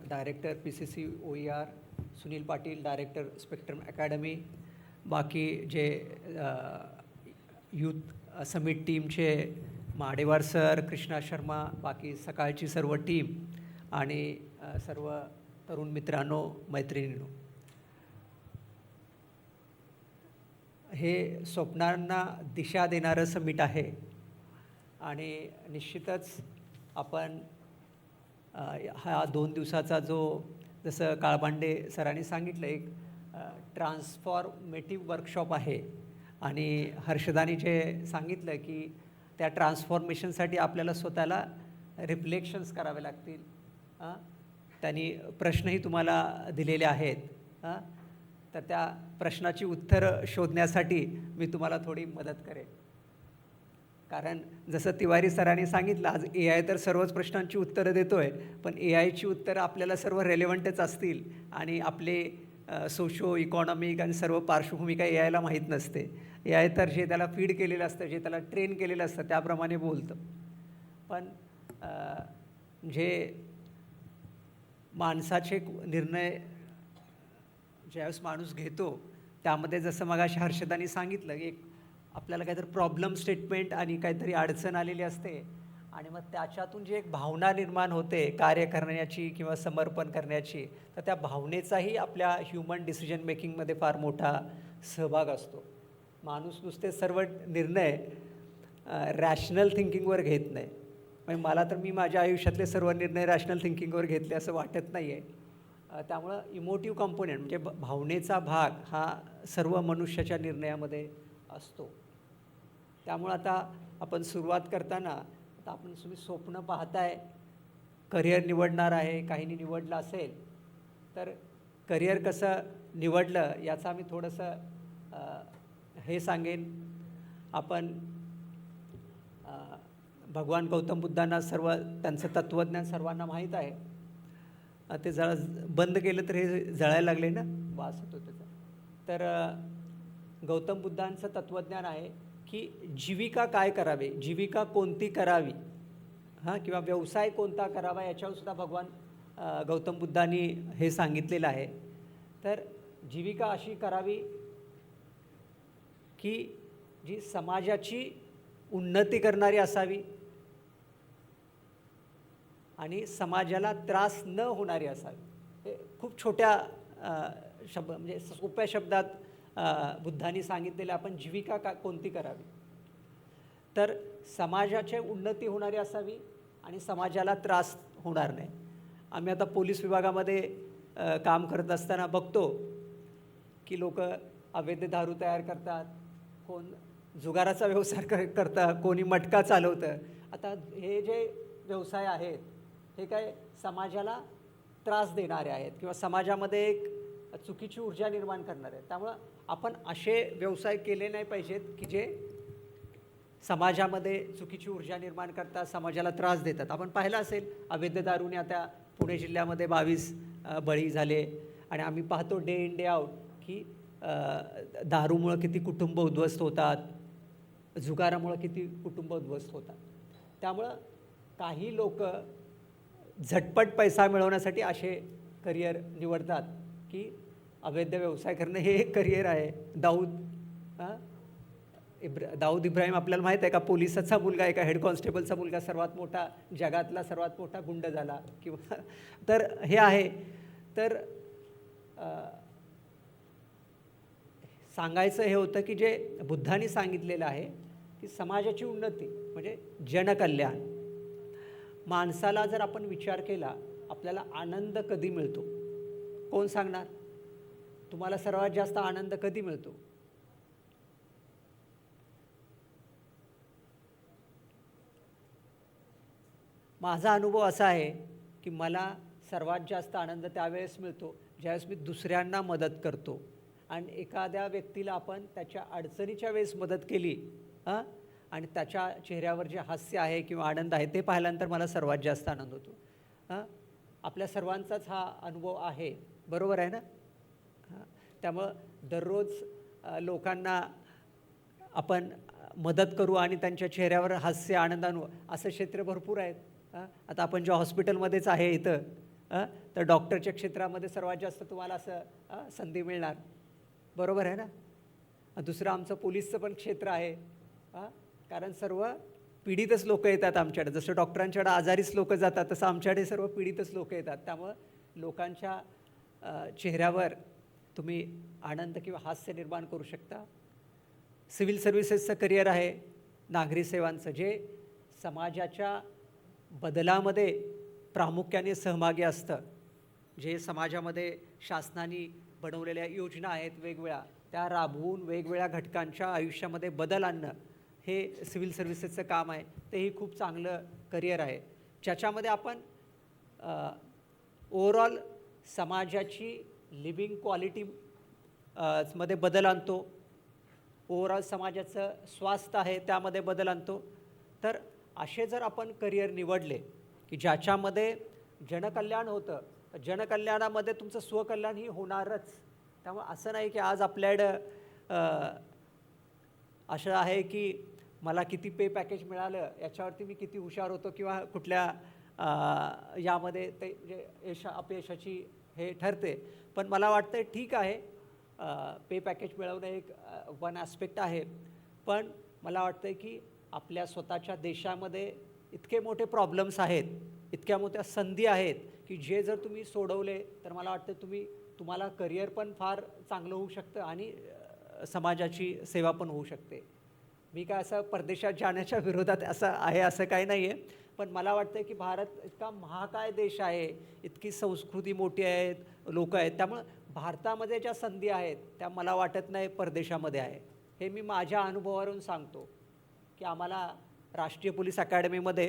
Director PCC OER, Sunil Patil director spectrum academy, बाकी जे youth summit टीमचे माडेवार सर, कृष्णा शर्मा, बाकी सकाळची सर्व टीम आणि सर्व तरुण मित्रांनो, मैत्रिणींनो, हे स्वप्नांना दिशा देणारं समिट आहे आणि निश्चितच आपण हा 2 दिवसाचा जो जसं काळबांडे सरांनी सांगितलं एक ट्रान्सफॉर्मेटिव्ह वर्कशॉप आहे आणि हर्षदानी जे सांगितलं की त्या ट्रान्सफॉर्मेशनसाठी आपल्याला स्वतःला रिफ्लेक्शन्स करावे लागतील. त्यांनी प्रश्नही तुम्हाला दिलेले आहेत. तर त्या प्रश्नाची उत्तरं शोधण्यासाठी मी तुम्हाला थोडी मदत करेन. कारण जसं तिवारी सरांनी सांगितलं, आज AI तर सर्वच प्रश्नांची उत्तरं देतो आहे, पण AIची उत्तरं आपल्याला सर्व रेलेवंटच असतील आणि आपले सोशो इकॉनॉमिक आणि सर्व पार्श्वभूमी काही AIला माहीत नसते. AI तर जे त्याला फीड केलेलं असतं, जे त्याला ट्रेन केलेलं असतं त्याप्रमाणे बोलतं. पण जे माणसाचे निर्णय ज्यावेळेस माणूस घेतो त्यामध्ये जसं मगाशी हर्षदानी सांगितलं की एक आपल्याला काहीतरी प्रॉब्लेम स्टेटमेंट आणि काहीतरी अडचण आलेली असते आणि मग त्याच्यातून जी एक भावना निर्माण होते कार्य करण्याची किंवा समर्पण करण्याची, तर त्या भावनेचाही आपल्या ह्युमन डिसिजन मेकिंगमध्ये फार मोठा सहभाग असतो. माणूस नुसते सर्व निर्णय रॅशनल थिंकिंगवर घेत नाही. म्हणजे मला तर मी माझ्या आयुष्यातले सर्व निर्णय रॅशनल थिंकिंगवर घेतले असं वाटत नाही आहे. त्यामुळं इमोटिव्ह कॉम्पोनंट म्हणजे भावनेचा भाग हा सर्व मनुष्याच्या निर्णयामध्ये असतो. त्यामुळं आता आपण सुरुवात करताना आता आपण तुम्ही स्वप्न पाहताय, करिअर निवडणार आहे, काहींनी निवडलं असेल, तर करिअर कसं निवडलं याचा मी थोडंसं हे सांगेन. आपण भगवान गौतम बुद्धांना सर्व त्यांचं तत्त्वज्ञान सर्वांना माहीत आहे. ते बंद केलं तर हे जळायला लागले ना, वास होतो त्याचा. तर गौतम बुद्धांचं तत्त्वज्ञान आहे की जीविका काय करावे, जीविका कोणती करावी, किंवा व्यवसाय कोणता करावा याच्यावरसुद्धा भगवान गौतम बुद्धांनी हे सांगितलेलं आहे. तर जीविका अशी करावी की जी समाजाची उन्नती करणारी असावी आणि समाजाला त्रास न होणारी असावी. हे खूप छोट्या म्हणजे सोप्या शब्दात बुद्धांनी सांगितलेलं आपण जीविका कोणती करावी. तर समाजाची उन्नती होणारी असावी आणि समाजाला त्रास होणार नाही. आम्ही आता पोलीस विभागामध्ये काम करत असताना बघतो की लोक अवैध दारू तयार करतात, कोण जुगाराचा व्यवसाय करतं, कोणी मटका चालवतं. आता हे जे व्यवसाय आहेत हे काय समाजाला त्रास देणारे आहेत किंवा समाजामध्ये एक चुकीची ऊर्जा निर्माण करणारे आहेत. त्यामुळं आपण असे व्यवसाय केले नाही पाहिजेत की जे समाजामध्ये चुकीची ऊर्जा निर्माण करतात, समाजाला त्रास देतात. आपण पाहिलं असेल अवैध दारूने आता पुणे जिल्ह्यामध्ये 22 बळी झाले आणि आम्ही पाहतो डे इन डे आउट की दारूमुळं किती कुटुंब उद्ध्वस्त होतात, जुगारामुळं किती कुटुंब उद्ध्वस्त होतात. त्यामुळं काही लोक झटपट पैसा मिळवण्यासाठी असे करिअर निवडतात की अवैध व्यवसाय करणं हे एक करिअर आहे. दाऊद इब्राहिम आपल्याला माहीत आहे का, पोलिसाचा मुलगा, एका हेड कॉन्स्टेबलचा मुलगा सर्वात मोठा, जगातला सर्वात मोठा गुंड झाला किंवा तर हे आहे. तर सांगायचं हे होतं की जे बुद्धांनी सांगितलेलं आहे की समाजाची उन्नती म्हणजे जनकल्याण. माणसाला जर आपण विचार केला आपल्याला आनंद कधी मिळतो, कोण सांगणार? तुम्हाला सर्वात जास्त आनंद कधी मिळतो? माझा अनुभव असा आहे की मला सर्वात जास्त आनंद त्यावेळेस मिळतो ज्यावेळेस मी दुसऱ्यांना मदत करतो आणि एखाद्या व्यक्तीला आपण त्याच्या अडचणीच्या वेळेस मदत केली आणि त्याच्या चेहऱ्यावर जे हास्य आहे किंवा आनंद आहे ते पाहिल्यानंतर मला सर्वात जास्त आनंद होतो. आपल्या सर्वांचाच हा अनुभव आहे, बरोबर आहे ना? त्यामुळं दररोज लोकांना आपण मदत करू आणि त्यांच्या चेहऱ्यावर हास्य आनंद आणू असं क्षेत्र भरपूर आहेत. आता आपण ज्या हॉस्पिटलमध्येच आहे इथं तर डॉक्टरच्या क्षेत्रामध्ये सर्वात जास्त तुम्हाला असं संधी मिळणार, बरोबर आहे ना. दुसरं आमचं पोलीसचं पण क्षेत्र आहे, कारण सर्व पीडितच लोक येतात आमच्याकडे. जसं डॉक्टरांच्याकडे आजारीच लोक जातात, तसं आमच्याकडे सर्व पीडितच लोक येतात. त्यामुळं लोकांच्या चेहऱ्यावर तुम्ही आनंद किंवा हास्य निर्माण करू शकता. सिव्हिल सर्व्हिसेसचं करिअर आहे, नागरी सेवांचं, जे समाजाच्या बदलामध्ये प्रामुख्याने सहभागी असतं. जे समाजामध्ये शासनाने बनवलेल्या योजना आहेत वेगवेगळ्या, त्या राबवून वेगवेगळ्या घटकांच्या आयुष्यामध्ये बदल आणणं, हे सिव्हिल सर्व्हिसेसचं काम आहे. तेही खूप चांगलं करिअर आहे, ज्याच्यामध्ये आपण ओव्हरऑल समाजाची लिव्हिंग क्वालिटी मध्ये बदल आणतो. ओव्हरऑल समाजाचं स्वास्थ्य आहे त्यामध्ये बदल आणतो. तर असे जर आपण करिअर निवडले की ज्याच्यामध्ये जनकल्याण होतं, तर जनकल्याणामध्ये तुमचं स्वकल्याणही होणारच. त्यामुळे असं नाही की आज आपल्याकडं असं आहे की मला किती पे पॅकेज मिळालं याच्यावरती मी किती हुशार होतो किंवा कुठल्या यामध्ये ते म्हणजे अपयशाची हे ठरते. पण मला वाटतं ठीक आहे, पे पॅकेज मिळवणं एक वन ॲस्पेक्ट आहे, पण मला वाटतं की आपल्या स्वतःच्या देशामध्ये इतके मोठे प्रॉब्लेम्स आहेत, इतक्या मोठ्या संधी आहेत की जे जर तुम्ही सोडवले तर मला वाटतं तुम्हाला करिअर पण फार चांगलं होऊ शकतं आणि समाजाची सेवा पण होऊ शकते. मी काय असं परदेशात जाण्याच्या विरोधात असं आहे असं काही नाही आहे, पण मला वाटतं की भारत इतका महाकाय देश आहे, इतकी संस्कृती मोठी आहेत, लोक आहेत, त्यामुळं भारतामध्ये ज्या संधी आहेत त्या मला वाटत नाही परदेशामध्ये आहे. हे मी माझ्या अनुभवावरून सांगतो की आम्हाला राष्ट्रीय पोलीस अकॅडमीमध्ये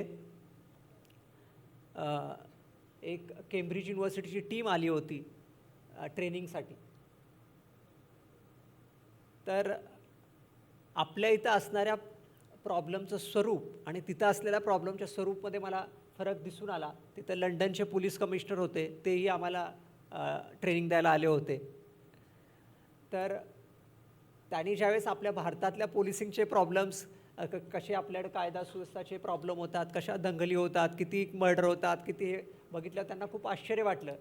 एक केम्ब्रिज युनिव्हर्सिटीची टीम आली होती ट्रेनिंगसाठी. तर आपल्या इथं असणाऱ्या प्रॉब्लेमचं स्वरूप आणि तिथं असलेल्या प्रॉब्लेमच्या स्वरूपमध्ये मला फरक दिसून आला. तिथं लंडनचे पोलीस कमिशनर होते, तेही आम्हाला ट्रेनिंग द्यायला आले होते. तर त्यांनी ज्यावेळेस आपल्या भारतातल्या पोलिसिंगचे प्रॉब्लेम्स, कसे आपल्याकडे कायदा सुव्यवस्थाचे प्रॉब्लेम होतात, कशा दंगली होतात, किती मर्डर होतात, किती हे बघितलं, त्यांना खूप आश्चर्य वाटलं.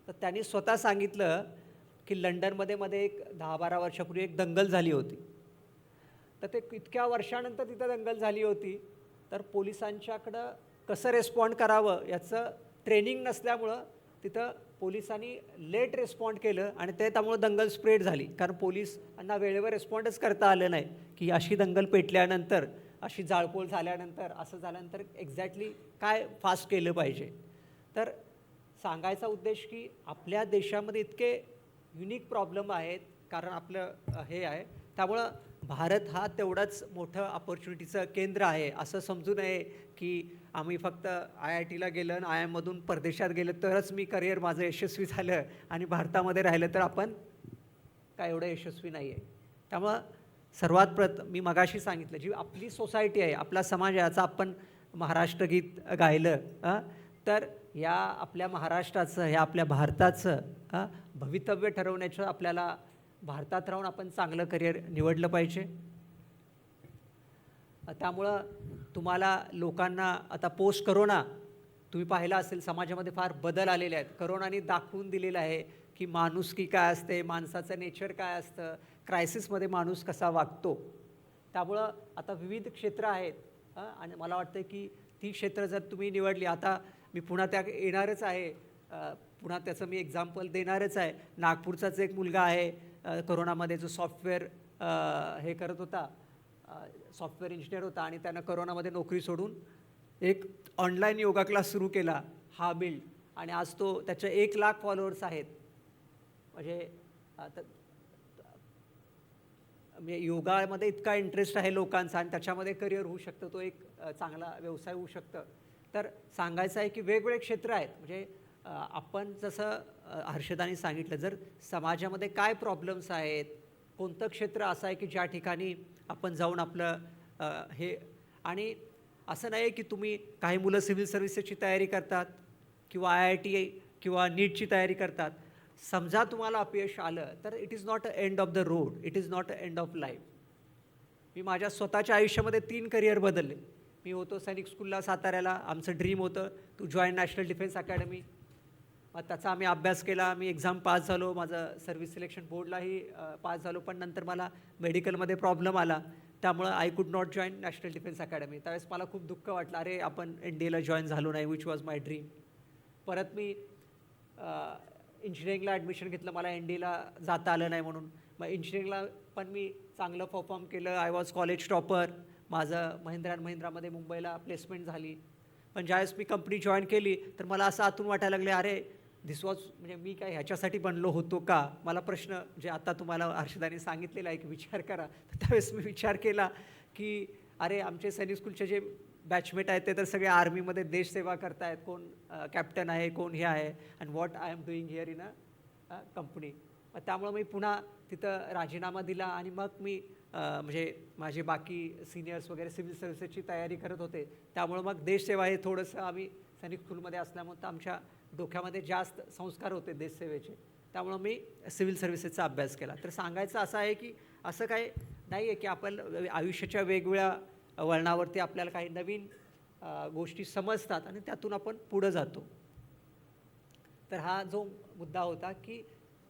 तर त्यांनी स्वतः सांगितलं की लंडनमध्ये एक 10-12 वर्षापूर्वी एक दंगल झाली होती. तर ते इतक्या वर्षानंतर तिथं दंगल झाली होती, तर पोलिसांच्याकडं कसं रिस्पॉन्ड करावं याचं ट्रेनिंग नसल्यामुळं तिथं पोलिसांनी लेट रिस्पॉन्ड केलं आणि त्यामुळं दंगल स्प्रेड झाली. कारण पोलिसांना वेळेवर रिस्पॉन्डच करता आलं नाही की अशी दंगल पेटल्यानंतर, अशी जाळपोळ झाल्यानंतर, असं झाल्यानंतर एक्झॅक्टली काय फास्ट केलं पाहिजे. तर सांगायचा उद्देश की आपल्या देशामध्ये इतके युनिक प्रॉब्लेम आहेत, कारण आपलं हे आहे, त्यामुळं भारत हा तेवढाच मोठं ऑपॉर्च्युनिटीचं केंद्र आहे. असं समजू नये की आम्ही फक्त IITला गेलं आणि IIMमधून परदेशात गेलं तरच मी करिअर माझं यशस्वी झालं आणि भारतामध्ये राहिलं तर आपण काय एवढं यशस्वी नाही आहे. त्यामुळं सर्वात मी मगाशी सांगितलं, जी आपली सोसायटी आहे, आपला समाज आहे, याचं आपण महाराष्ट्र गीत गायलं तर या आपल्या महाराष्ट्राचं, ह्या आपल्या भारताचं भवितव्य ठरवण्याचं आपल्याला भारतात राहून आपण चांगलं करिअर निवडलं पाहिजे. त्यामुळं तुम्हाला लोकांना आता पोस्ट करोना तुम्ही पाहिला असेल, समाजामध्ये फार बदल आलेले आहेत. करोनाने दाखवून दिलेलं आहे की माणुसकी काय असते, माणसाचं नेचर काय असतं, क्रायसिसमध्ये माणूस कसा वागतो. त्यामुळं आता विविध क्षेत्र आहेत आणि मला वाटतं की ती क्षेत्र जर तुम्ही निवडली, आता मी पुन्हा त्या येणारच आहे, पुन्हा त्याचं मी एक्झाम्पल देणारच आहे. नागपूरचाच एक मुलगा आहे करोनामध्ये, जो सॉफ्टवेअर हे करत होता, सॉफ्टवेअर इंजिनियर होता आणि त्यानं करोनामध्ये नोकरी सोडून एक ऑनलाईन योगा क्लास सुरू केला, हा बिल्ड, आणि आज तो त्याचे 1 लाख फॉलोअर्स आहेत. म्हणजे योगामध्ये इतका इंटरेस्ट आहे लोकांचा आणि त्याच्यामध्ये करिअर होऊ शकतं, तो एक चांगला व्यवसाय होऊ शकतं. तर सांगायचं आहे की वेगवेगळे क्षेत्र आहेत. म्हणजे आपण जसं हर्षदाने सांगितलं, जर समाजामध्ये काय प्रॉब्लेम्स आहेत, कोणतं क्षेत्र असं आहे की ज्या ठिकाणी आपण जाऊन आपलं हे, आणि असं नाही की तुम्ही काही मुलं सिव्हिल सर्व्हिसेसची तयारी करतात किंवा IIT किंवा नीटची तयारी करतात, समजा तुम्हाला अपयश आलं तर it is not a end of the road, it is not a end of life. मी माझ्या स्वतःच्या आयुष्यामध्ये 3 करिअर बदलले. मी होतो सैनिक स्कूलला साताऱ्याला, आमचं ड्रीम होतं to join national defence academy. मग त्याचा आम्ही अभ्यास केला, मी एक्झाम पास झालो, माझं सर्व्हिस सिलेक्शन बोर्डलाही पास झालो. पण नंतर मला मेडिकलमध्ये प्रॉब्लेम आला, त्यामुळं I could not join national defence academy. त्यावेळेस मला खूप दुःख वाटलं, अरे आपण NDAला जॉईन झालो नाही, विच वॉज माय ड्रीम. परत मी इंजिनिअरिंगला ॲडमिशन घेतलं, मला NDAला जाता आलं नाही म्हणून. मग इंजिनिअरिंगला पण मी चांगलं परफॉर्म केलं, आय वॉज कॉलेज टॉपर. माझं महिंद्रा अँड महिंद्रामध्ये मुंबईला प्लेसमेंट झाली. पण ज्यावेळेस मी कंपनी जॉईन केली तर मला असं आतून वाटायला लागले, अरे दिस वॉज म्हणजे मी काय ह्याच्यासाठी बनलो होतो का? मला प्रश्न जे आता तुम्हाला हर्षदाने सांगितलेला आहे की विचार करा, तर त्यावेळेस मी विचार केला की अरे आमचे सैनिक स्कूलचे जे बॅचमेट आहेत ते तर सगळे आर्मीमध्ये देशसेवा करतायत, कोण कॅप्टन आहे, कोण हे आहे, and what I am doing here in a company. त्यामुळं मी पुन्हा तिथं राजीनामा दिला आणि मग मी म्हणजे माझे बाकी सिनियर्स वगैरे सिव्हिल सर्व्हिसेसची तयारी करत होते. त्यामुळं मग देशसेवा हे थोडंसं आम्ही सैनिक स्कूलमध्ये असल्यामुळं तर आमच्या डोक्यामध्ये जास्त संस्कार होते देशसेवेचे. त्यामुळं मी सिव्हिल सर्व्हिसेसचा अभ्यास केला. तर सांगायचं असं आहे की असं काही नाही आहे की आपण आयुष्याच्या वेगवेगळ्या वळणावरती आपल्याला काही नवीन गोष्टी समजतात आणि त्यातून आपण पुढं जातो. तर हा जो मुद्दा होता की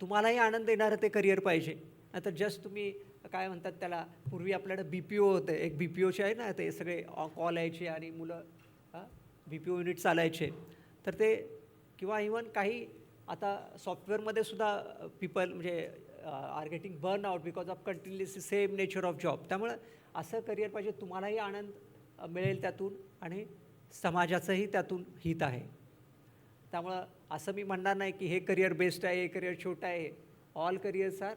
तुम्हालाही आनंद देणारं ते करिअर पाहिजे. नाहीतर जस्ट तुम्ही काय म्हणतात त्याला, पूर्वी आपल्याकडे BPO होतं, एक BPOचे आहे ना, ते सगळे कॉल यायचे आणि मुलं BPO युनिट चालायचे. तर ते किंवा इवन काही आता सॉफ्टवेअरमध्ये सुद्धा पीपल म्हणजे are getting burn out because of continuously same nature of job. त्यामुळं असं करिअर पाहिजे, तुम्हालाही आनंद मिळेल त्यातून आणि समाजाचंही त्यातून हित आहे. त्यामुळं असं मी म्हणणार नाही की हे करिअर बेस्ट आहे, हे करिअर छोटं आहे. All careers are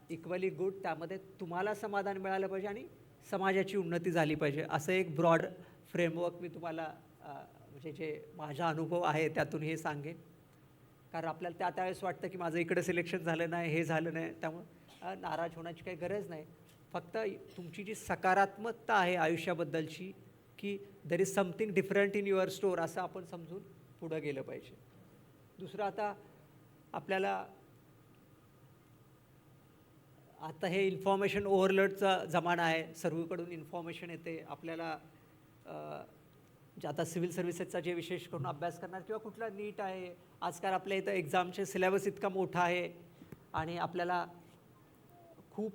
equally good. त्यामध्ये तुम्हाला समाधान मिळालं पाहिजे आणि समाजाची उन्नती झाली पाहिजे. असं एक ब्रॉड फ्रेमवर्क मी तुम्हाला म्हणजे जे माझा अनुभव आहे त्यातून हे सांगेन. कारण आपल्याला त्यावेळेस वाटतं की माझं इकडं सिलेक्शन झालं नाही, हे झालं नाही, त्यामुळं नाराज होण्याची काही गरज नाही. फक्त तुमची जी सकारात्मकता आहे आयुष्याबद्दलची, की there is something different in your store, असं आपण समजून पुढं गेलं पाहिजे. दुसरं आता आपल्याला आता हे इन्फॉर्मेशन ओव्हरलोडचा जमाना आहे, सर्वीकडून इन्फॉर्मेशन येते आपल्याला. जे आता सिव्हिल सर्व्हिसेसचा जे विशेष करून अभ्यास करणार किंवा कुठला नीट आहे, आजकाल आपल्या इथं एक्झामचे सिलेबस इतका मोठा आहे आणि आपल्याला खूप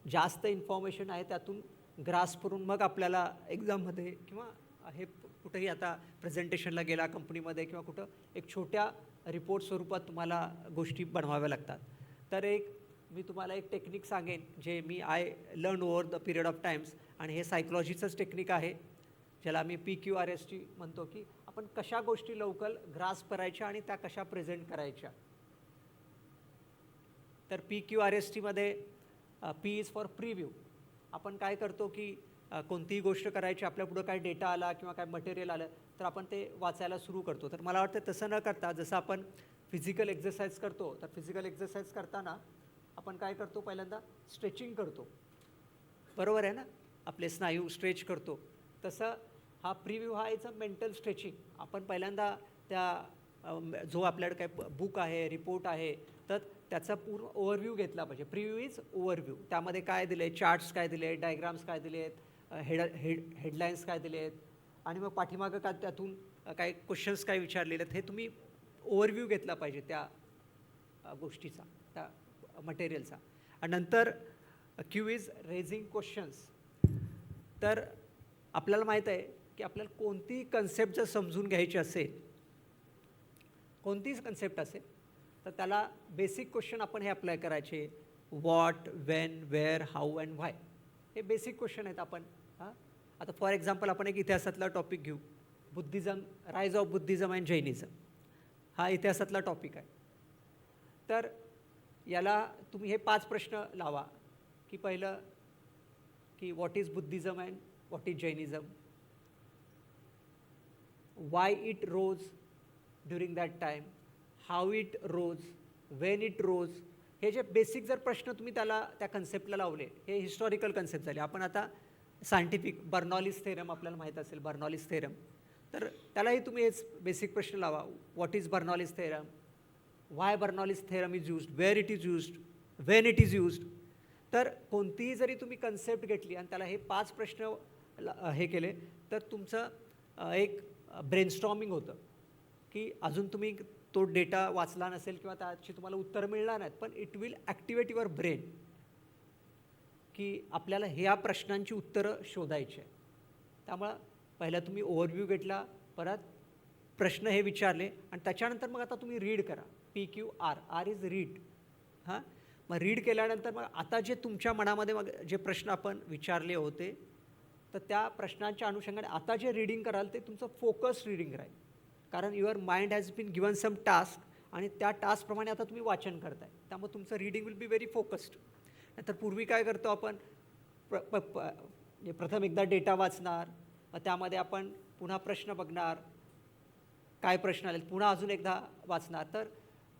जास्त इन्फॉर्मेशन आहे, त्यातून ग्रास्प करून मग आपल्याला एक्झाममध्ये किंवा हे कुठंही आता प्रेझेंटेशनला गेला कंपनीमध्ये किंवा कुठं एक छोट्या रिपोर्ट स्वरूपात तुम्हाला गोष्टी बनवाव्या लागतात. तर मी तुम्हाला एक टेक्निक सांगेन जे me learn over the period of Times, आणि हे सायकॉलॉजीचंच टेक्निक आहे, ज्याला आम्ही PQRST म्हणतो, की आपण कशा गोष्टी लवकर ग्रास्प करायच्या आणि त्या कशा प्रेझेंट करायच्या. तर PQRSTमध्ये P इज फॉर प्रिव्ह्यू. आपण काय करतो की कोणतीही गोष्ट करायची, आपल्यापुढं काय डेटा आला किंवा काय मटेरियल आलं तर आपण ते वाचायला सुरू करतो. तर मला वाटतं तसं न करता, जसं आपण फिजिकल एक्झरसाइज करतो, तर फिजिकल एक्झरसाइज करताना आपण काय करतो, पहिल्यांदा स्ट्रेचिंग करतो, बरोबर आहे ना, आपले स्नायू स्ट्रेच करतो. तसं हा प्रिव्ह्यू हा इज अ मेंटल स्ट्रेचिंग. आपण पहिल्यांदा त्या जो आपल्याकडे काय बुक आहे, रिपोर्ट आहे, तर त्याचा पूर्ण ओव्हरव्ह्यू घेतला पाहिजे. Preview is overview. त्यामध्ये काय दिलं आहे, चार्ट्स काय दिले आहेत, डायग्राम्स काय दिले आहेत, हेडलाईन्स काय दिले आहेत, आणि मग पाठीमागं काय त्यातून काय क्वेश्चन्स काय विचारलेले आहेत, हे तुम्ही ओव्हरव्ह्यू घेतला पाहिजे त्या गोष्टीचा, त्या मटेरियलचा. आणि नंतर क्यू इज रेझिंग क्वेश्चन्स. तर आपल्याला माहीत आहे की आपल्याला कोणतीही कन्सेप्ट जर समजून घ्यायची असेल, कोणतीच कन्सेप्ट असेल, तर त्याला बेसिक क्वेश्चन आपण हे अप्लाय करायचे. What, when, where, how and why, हे बेसिक क्वेश्चन आहेत. आपण आता फॉर एक्झाम्पल आपण एक इतिहासातला टॉपिक घेऊ, Buddhism, rise of Buddhism and Jainism, हा इतिहासातला टॉपिक आहे. तर याला तुम्ही हे 5 प्रश्न लावा, की पहिलं की what is Buddhism and what is Jainism, why it rose during that time, how it rose, when it rose. हे जे बेसिक जर प्रश्न तुम्ही त्या कन्सेप्टला लावले, हे हिस्टॉरिकल कन्सेप्ट झाले. आपण आता सायंटिफिक बर्नॉलिस थेरम आपल्याला माहीत असेल, बर्नॉलिस थेरम, तर त्यालाही तुम्ही हेच बेसिक प्रश्न लावा. What is Bernoulli's theorem, why Bernoulli's theorem is used, where it is used, when it is used. तर कोणतीही जरी तुम्ही कन्सेप्ट घेतली आणि त्याला हे 5 प्रश्न हे केले, तर तुमचं एक ब्रेनस्टॉर्मिंग होतं की अजून तुम्ही तो डेटा वाचला नसेल किंवा त्याची तुम्हाला उत्तरं मिळणार नाहीत, पण it will activate your brain की आपल्याला ह्या प्रश्नांची उत्तरं शोधायची आहे. त्यामुळं पहिला तुम्ही ओव्हरव्ह्यू घेतला, परत प्रश्न हे विचारले आणि त्याच्यानंतर मग आता तुम्ही रीड करा. PQR, R is read. हां, मग रीड केल्यानंतर मग आता जे तुमच्या मनामध्ये मग जे प्रश्न आपण विचारले होते, तर त्या प्रश्नांच्या अनुषंगाने आता जे रीडिंग कराल ते तुमचं फोकस रीडिंग राहील. कारण your mind has been given some task आणि त्या टास्कप्रमाणे आता तुम्ही वाचन करताय. त्यामुळे तुमचं reading will be very focused. नाहीतर पूर्वी काय करतो आपण, प्रथम एकदा डेटा वाचणार, मग त्यामध्ये आपण पुन्हा प्रश्न बघणार, काय प्रश्न आले पुन्हा अजून एकदा वाचणार. तर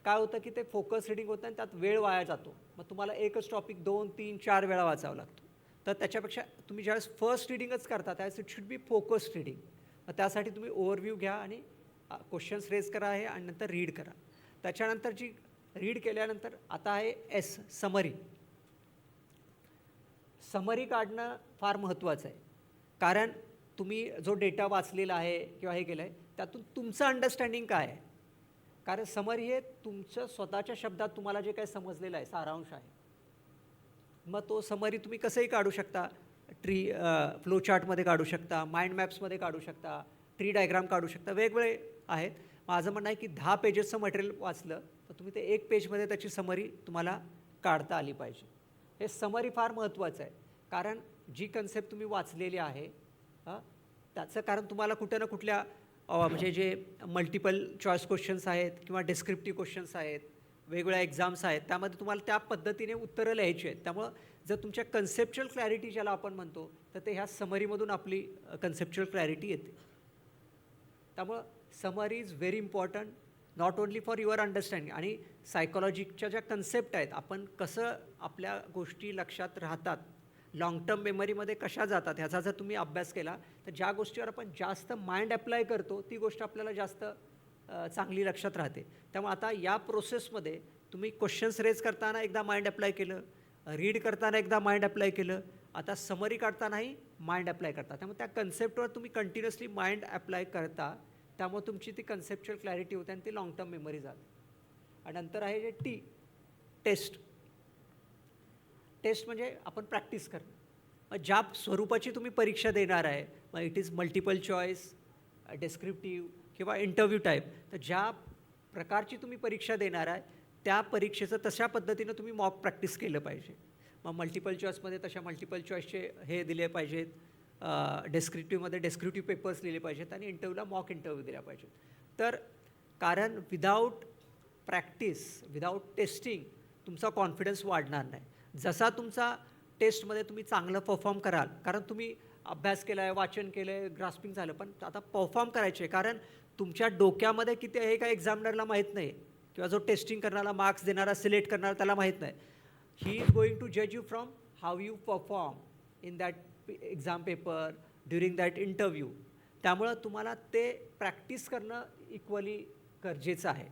काय होतं की ते फोकस रीडिंग होतं आणि त्यात वेळ वाया जातो. मग तुम्हाला एकच टॉपिक 2, 3, 4 वेळा वाचावा लागतो. तर त्याच्यापेक्षा तुम्ही ज्यावेळेस फर्स्ट रीडिंगच करता त्यावेळेस it should be focused reading. मग त्यासाठी तुम्ही ओव्हरव्ह्यू घ्या आणि क्वेश्चन्स रेज करा आहे आणि नंतर रीड करा. त्याच्यानंतर जी रीड केल्यानंतर आता आहे एस, समरी. समरी काढणं फार महत्त्वाचं आहे. कारण तुम्ही जो डेटा वाचलेला आहे किंवा हे केलं आहे त्यातून तुमचं अंडरस्टँडिंग काय आहे. कारण समरी हे तुमचं स्वतःच्या शब्दात तुम्हाला जे काही समजलेलं आहे सारांश आहे. मग तो समरी तुम्ही कसंही काढू शकता. फ्लो चार्टमध्ये काढू शकता, माइंड मॅप्समध्ये काढू शकता, ट्री डायग्राम काढू शकता, वेगवेगळे आहेत. माझं म्हणणं आहे की 10 पेजेसचं मटेरियल वाचलं तर तुम्ही ते 1 पेजमध्ये त्याची समरी तुम्हाला काढता आली पाहिजे. हे समरी फार महत्त्वाचं आहे. कारण जी कन्सेप्ट तुम्ही वाचलेली आहे त्याचं, कारण तुम्हाला कुठे ना कुठल्या म्हणजे जे मल्टिपल चॉईस क्वेश्चन्स आहेत किंवा डिस्क्रिप्टिव्ह क्वेश्चन्स आहेत, वेगवेगळ्या एक्झाम्स आहेत, त्यामध्ये तुम्हाला त्या पद्धतीने उत्तरं लिहायची आहेत. त्यामुळं जर तुमच्या कन्सेप्च्युअल क्लॅरिटी ज्याला आपण म्हणतो तर ते ह्या समरीमधून आपली कन्सेप्च्युअल क्लॅरिटी येते. त्यामुळं summary is very important not only for your understanding. आणि सायकॉलॉजीच्या ज्या कन्सेप्ट आहेत, आपण कसं आपल्या गोष्टी लक्षात राहतात, लाँग टर्म मेमरीमध्ये कशा जातात ह्याचा जर तुम्ही अभ्यास केला तर ज्या गोष्टीवर आपण जास्त माइंड अप्लाय करतो ती गोष्ट आपल्याला जास्त चांगली लक्षात राहते. त्यामुळे आता या प्रोसेसमध्ये तुम्ही क्वेश्चन्स रेज करताना एकदा माइंड अप्लाय केलं, रीड करताना एकदा माइंड अप्लाय केलं, आता समरी काढतानाही माइंड अप्लाय करता. त्यामुळे त्या कन्सेप्टवर तुम्ही कंटिन्युअसली माइंड अप्लाय करता. त्यामुळे तुमची ती कन्सेप्च्युअल क्लॅरिटी होते आणि ती लाँग टर्म मेमरी जाते. आणि नंतर आहे जे टेस्ट. टेस्ट म्हणजे आपण प्रॅक्टिस करणं. मग ज्या स्वरूपाची तुम्ही परीक्षा देणार आहे, मग it is multiple choice, descriptive किंवा इंटरव्ह्यू टाईप, तर ज्या प्रकारची तुम्ही परीक्षा देणार आहे त्या परीक्षेचं तशा पद्धतीनं तुम्ही मॉक प्रॅक्टिस केलं पाहिजे. मग मल्टिपल चॉईसमध्ये तशा मल्टिपल चॉईसचे हे दिले पाहिजेत, डिस्क्रिप्टिव्हमध्ये डिस्क्रिप्टिव्ह पेपर्स लिहिले पाहिजेत आणि इंटरव्ह्यूला मॉक इंटरव्ह्यू दिला पाहिजेत. तर कारण विदाऊट प्रॅक्टिस, विदाऊट टेस्टिंग तुमचा कॉन्फिडन्स वाढणार नाही. जसा तुमचा टेस्टमध्ये तुम्ही चांगलं परफॉर्म कराल, कारण तुम्ही अभ्यास केला आहे, वाचन केलं आहे, ग्रास्पिंग झालं, पण आता परफॉर्म करायचे. कारण तुमच्या डोक्यामध्ये किती हे काय एक्झामिनरला माहीत नाही किंवा जो टेस्टिंग करणारा, मार्क्स देणारा, सिलेक्ट करणारा त्याला माहीत नाही. ही इज गोइंग टू जज you from how you perform in that exam paper, during that interview. त्यामुळं तुम्हाला ते प्रॅक्टिस करणं इक्वली गरजेचं आहे.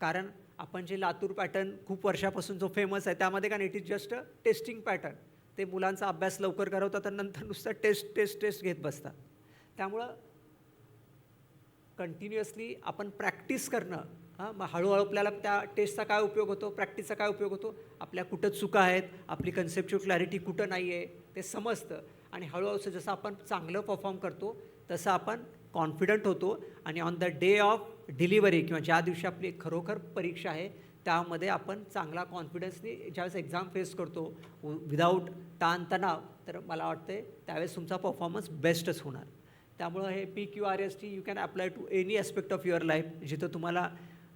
कारण आपण जे लातूर पॅटर्न खूप वर्षापासून जो फेमस आहे त्यामध्ये काय it is just a testing pattern. ते मुलांचा अभ्यास लवकर करवतात आणि नंतर नुसतं टेस्ट घेत बसतात. त्यामुळं कंटिन्युअसली आपण प्रॅक्टिस करणं, मग हळूहळू आपल्याला त्या टेस्टचा काय उपयोग होतो, प्रॅक्टिसचा काय उपयोग होतो, आपल्या कुठं चुका आहेत, आपली कन्सेप्च्युअल क्लॅरिटी कुठं नाही आहे ते समजतं. आणि हळूहळू जसं आपण चांगलं परफॉर्म करतो तसं आपण कॉन्फिडंट होतो. आणि on the day of delivery किंवा ज्या दिवशी आपली खरोखर परीक्षा आहे त्यामध्ये आपण चांगला कॉन्फिडन्सनी ज्यावेळेस एक्झाम फेस करतो विदाऊट ताणतणाव, तर मला वाटते त्यावेळेस तुमचा परफॉर्मन्स बेस्टच होणार. त्यामुळं हे PQRST you can apply to any aspect of your life, जिथं तुम्हाला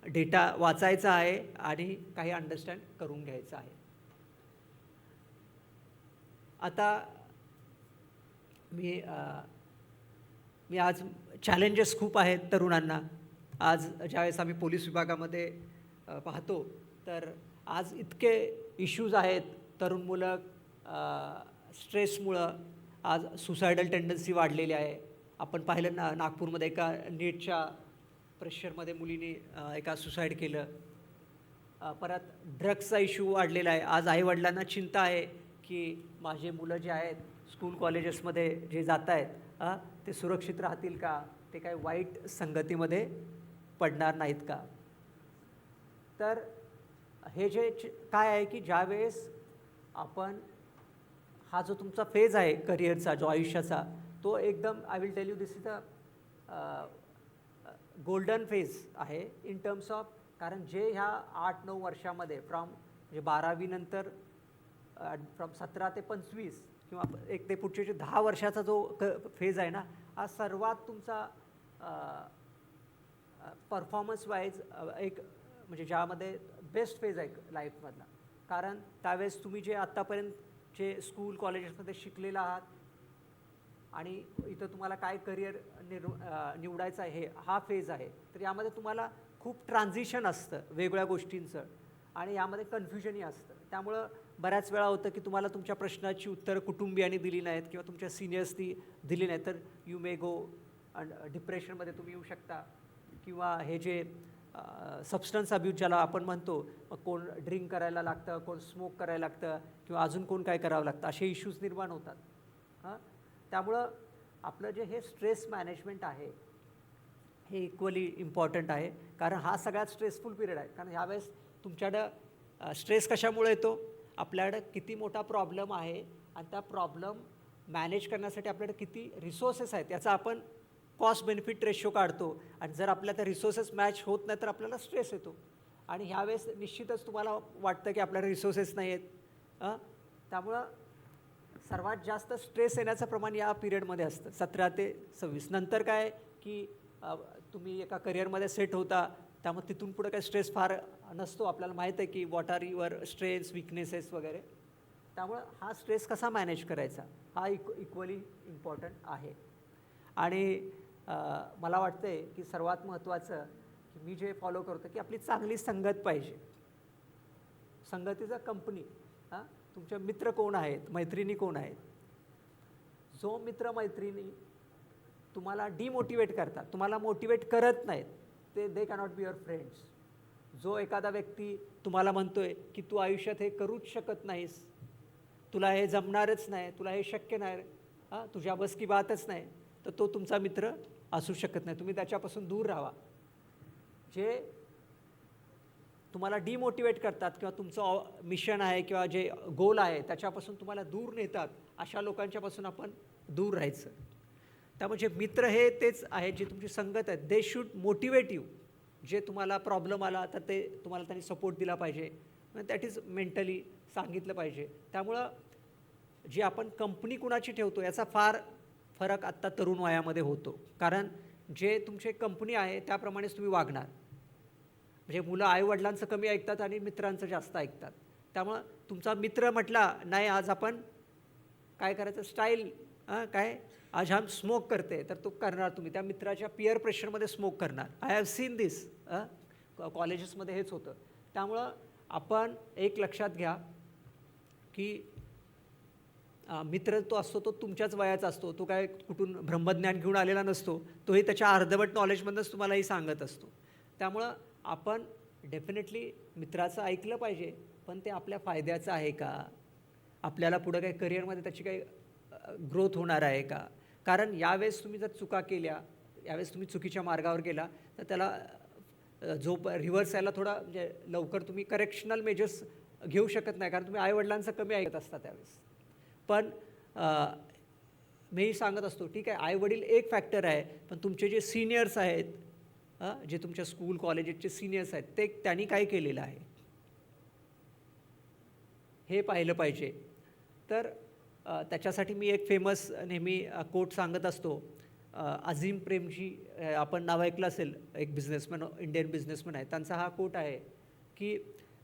डेटा वाचायचा आहे आणि काही अंडरस्टँड करून घ्यायचं आहे. आता मी आज चॅलेंजेस खूप आहेत तरुणांना. आज ज्यावेळेस आम्ही पोलीस विभागामध्ये पाहतो तर आज इतके इश्यूज आहेत. तरुण मुलं स्ट्रेसमुळं आज सुसायडल टेंडन्सी वाढलेली आहे. आपण पाहिलं नागपूरमध्ये एका नीटच्या प्रेशरमध्ये मुलीने एका सुसाईड केलं. परत ड्रग्सचा इश्यू वाढलेला आहे. आज आईवडिलांना चिंता आहे की माझे मुलं जे आहेत स्कूल कॉलेजेसमध्ये जे जात आहेत ते सुरक्षित राहतील का, ते काही वाईट संगतीमध्ये पडणार नाहीत का. तर हे जे काय आहे की ज्यावेळेस आपण हा जो तुमचा फेज आहे करिअरचा, जो आयुष्याचा, तो एकदम I will tell you this is a golden phase आहे इन टर्म्स ऑफ, कारण जे ह्या 8-9 वर्षामध्ये फ्रॉम म्हणजे 12वी नंतर फ्रॉम 17 ते 25 किंवा एक ते पुढचे जे 10 वर्षाचा जो फेज आहे ना, हा सर्वात तुमचा परफॉर्मन्स वाईज एक म्हणजे ज्यामध्ये बेस्ट फेज आहे लाईफमधला. कारण त्यावेळेस तुम्ही जे आत्तापर्यंत जे स्कूल कॉलेजेसमध्ये शिकलेला आहात आणि इथं तुम्हाला काय करिअर निवडायचं आहे हा फेज आहे. तर यामध्ये तुम्हाला खूप ट्रान्झिशन असतं वेगवेगळ्या गोष्टींचं आणि यामध्ये कन्फ्युजनही असतं. त्यामुळं बऱ्याच वेळा होतं की तुम्हाला तुमच्या प्रश्नाची उत्तरं कुटुंबियांनी दिली नाहीत किंवा तुमच्या सिनियर्सनी दिली नाहीत, तर यू मे गो डिप्रेशनमध्ये तुम्ही येऊ शकता. किंवा हे जे सबस्टन्स अब्यूज ज्याला आपण म्हणतो, मग कोण ड्रिंक करायला लागतं, कोण स्मोक करायला लागतं किंवा अजून कोण काय करावं लागतं, असे इश्यूज निर्माण होतात. त्यामुळं आपलं जे हे स्ट्रेस मॅनेजमेंट आहे हे इक्वली इम्पॉर्टंट आहे. कारण हा सगळ्यात स्ट्रेसफुल पिरियड आहे. कारण ह्यावेळेस तुमच्याकडं स्ट्रेस कशामुळे येतो, आपल्याकडं किती मोठा प्रॉब्लेम आहे आणि त्या प्रॉब्लेम मॅनेज करण्यासाठी आपल्याकडे किती रिसोर्सेस आहेत याचा आपण कॉस्ट बेनिफिट रेशो काढतो. आणि जर आपल्या त्या रिसोर्सेस मॅच होत नाही तर आपल्याला स्ट्रेस येतो. आणि ह्यावेळेस निश्चितच तुम्हाला वाटतं की आपल्याला रिसोर्सेस नाही आहेत. त्यामुळं सर्वात जास्त स्ट्रेस येण्याचं प्रमाण या पिरियडमध्ये असतं 17 ते 26. नंतर काय की तुम्ही एका करिअरमध्ये सेट होता, त्यामुळे तिथून पुढे काही स्ट्रेस फार नसतो. आपल्याला माहीत आहे की what are your strengths, weaknesses वगैरे. त्यामुळं हा स्ट्रेस कसा मॅनेज करायचा हा इक्वली इम्पॉर्टंट आहे. आणि मला वाटतं आहे की सर्वात महत्त्वाचं की मी जे फॉलो करतो की आपली चांगली संगत पाहिजे. संगतीचा कंपनी, तुमचे मित्र कोण आहेत, मैत्रिणी कोण आहेत. जो मित्र मैत्रिणी तुम्हाला डिमोटिवेट करतात, तुम्हाला मोटिवेट करत नाहीत, ते दे कॅनॉट बी युअर फ्रेंड्स. जो एखादा व्यक्ती तुम्हाला म्हणतोय की तू आयुष्यात हे करूच शकत नाहीस, तुला हे जमणारच नाही, तुला हे शक्य नाही, तुझ्या बस की बातच नाही, तर तो तुमचा मित्र असू शकत नाही. तुम्ही त्याच्यापासून दूर राहावा. जे तुम्हाला डिमोटिवेट करतात किंवा तुमचं मिशन आहे किंवा जे गोल आहे त्याच्यापासून तुम्हाला दूर नेतात, अशा लोकांच्यापासून आपण दूर राहायचं. त्यामुळे जे मित्र हे तेच आहेत, जे तुमची संगत आहेत, दे शूड मोटिवेट यू. जे तुम्हाला प्रॉब्लेम आला तर ते तुम्हाला त्यांनी सपोर्ट दिला पाहिजे, दॅट इज मेंटली सांगितलं पाहिजे. त्यामुळं जी आपण कंपनी कुणाची ठेवतो याचा फार फरक आत्ता तरुण वयामध्ये होतो. कारण जे तुमचे कंपनी आहे त्याप्रमाणेच तुम्ही वागणार. म्हणजे मुलं आईवडिलांचं कमी ऐकतात आणि मित्रांचं जास्त ऐकतात. त्यामुळं तुमचा मित्र म्हटला नाही आज आपण काय करायचं स्टाईल, काय आज हम स्मोक करते, तर तो करणार. तुम्ही त्या मित्राच्या पिअर प्रेशरमध्ये स्मोक करणार. I have seen this. कॉलेजेसमध्ये हेच होतं. त्यामुळं आपण एक लक्षात घ्या की मित्र तो असतो तो तुमच्याच वयाचा असतो. तो काय कुठून ब्रह्मज्ञान घेऊन आलेला नसतो. तोही त्याच्या अर्धवट नॉलेजमधूनच तुम्हालाही सांगत असतो. त्यामुळं आपण डेफिनेटली मित्राचं ऐकलं पाहिजे, पण ते आपल्या फायद्याचं आहे का, आपल्याला पुढं काही करिअरमध्ये त्याची काही ग्रोथ होणार आहे का. कारण यावेळेस तुम्ही जर चुका केल्या, यावेळेस तुम्ही चुकीच्या मार्गावर गेला तर त्याला जो रिव्हर्स यायला थोडा म्हणजे लवकर तुम्ही करेक्शनल मेजर्स घेऊ शकत नाही, कारण तुम्ही आईवडिलांचं कमी ऐकत असता त्यावेळेस. पण मीही सांगत असतो ठीक आहे आईवडील एक फॅक्टर आहे, पण तुमचे जे सिनियर्स आहेत, जे तुमच्या स्कूल कॉलेजेसचे सिनियर्स आहेत, ते त्यांनी काय केलेलं आहे हे पाहिलं पाहिजे. तर त्याच्यासाठी मी एक फेमस नेहमी कोट सांगत असतो. अझीम प्रेमजी आपण नाव ऐकलं असेल, एक बिझनेसमॅन, इंडियन बिझनेसमॅन आहे. त्यांचा हा कोट आहे की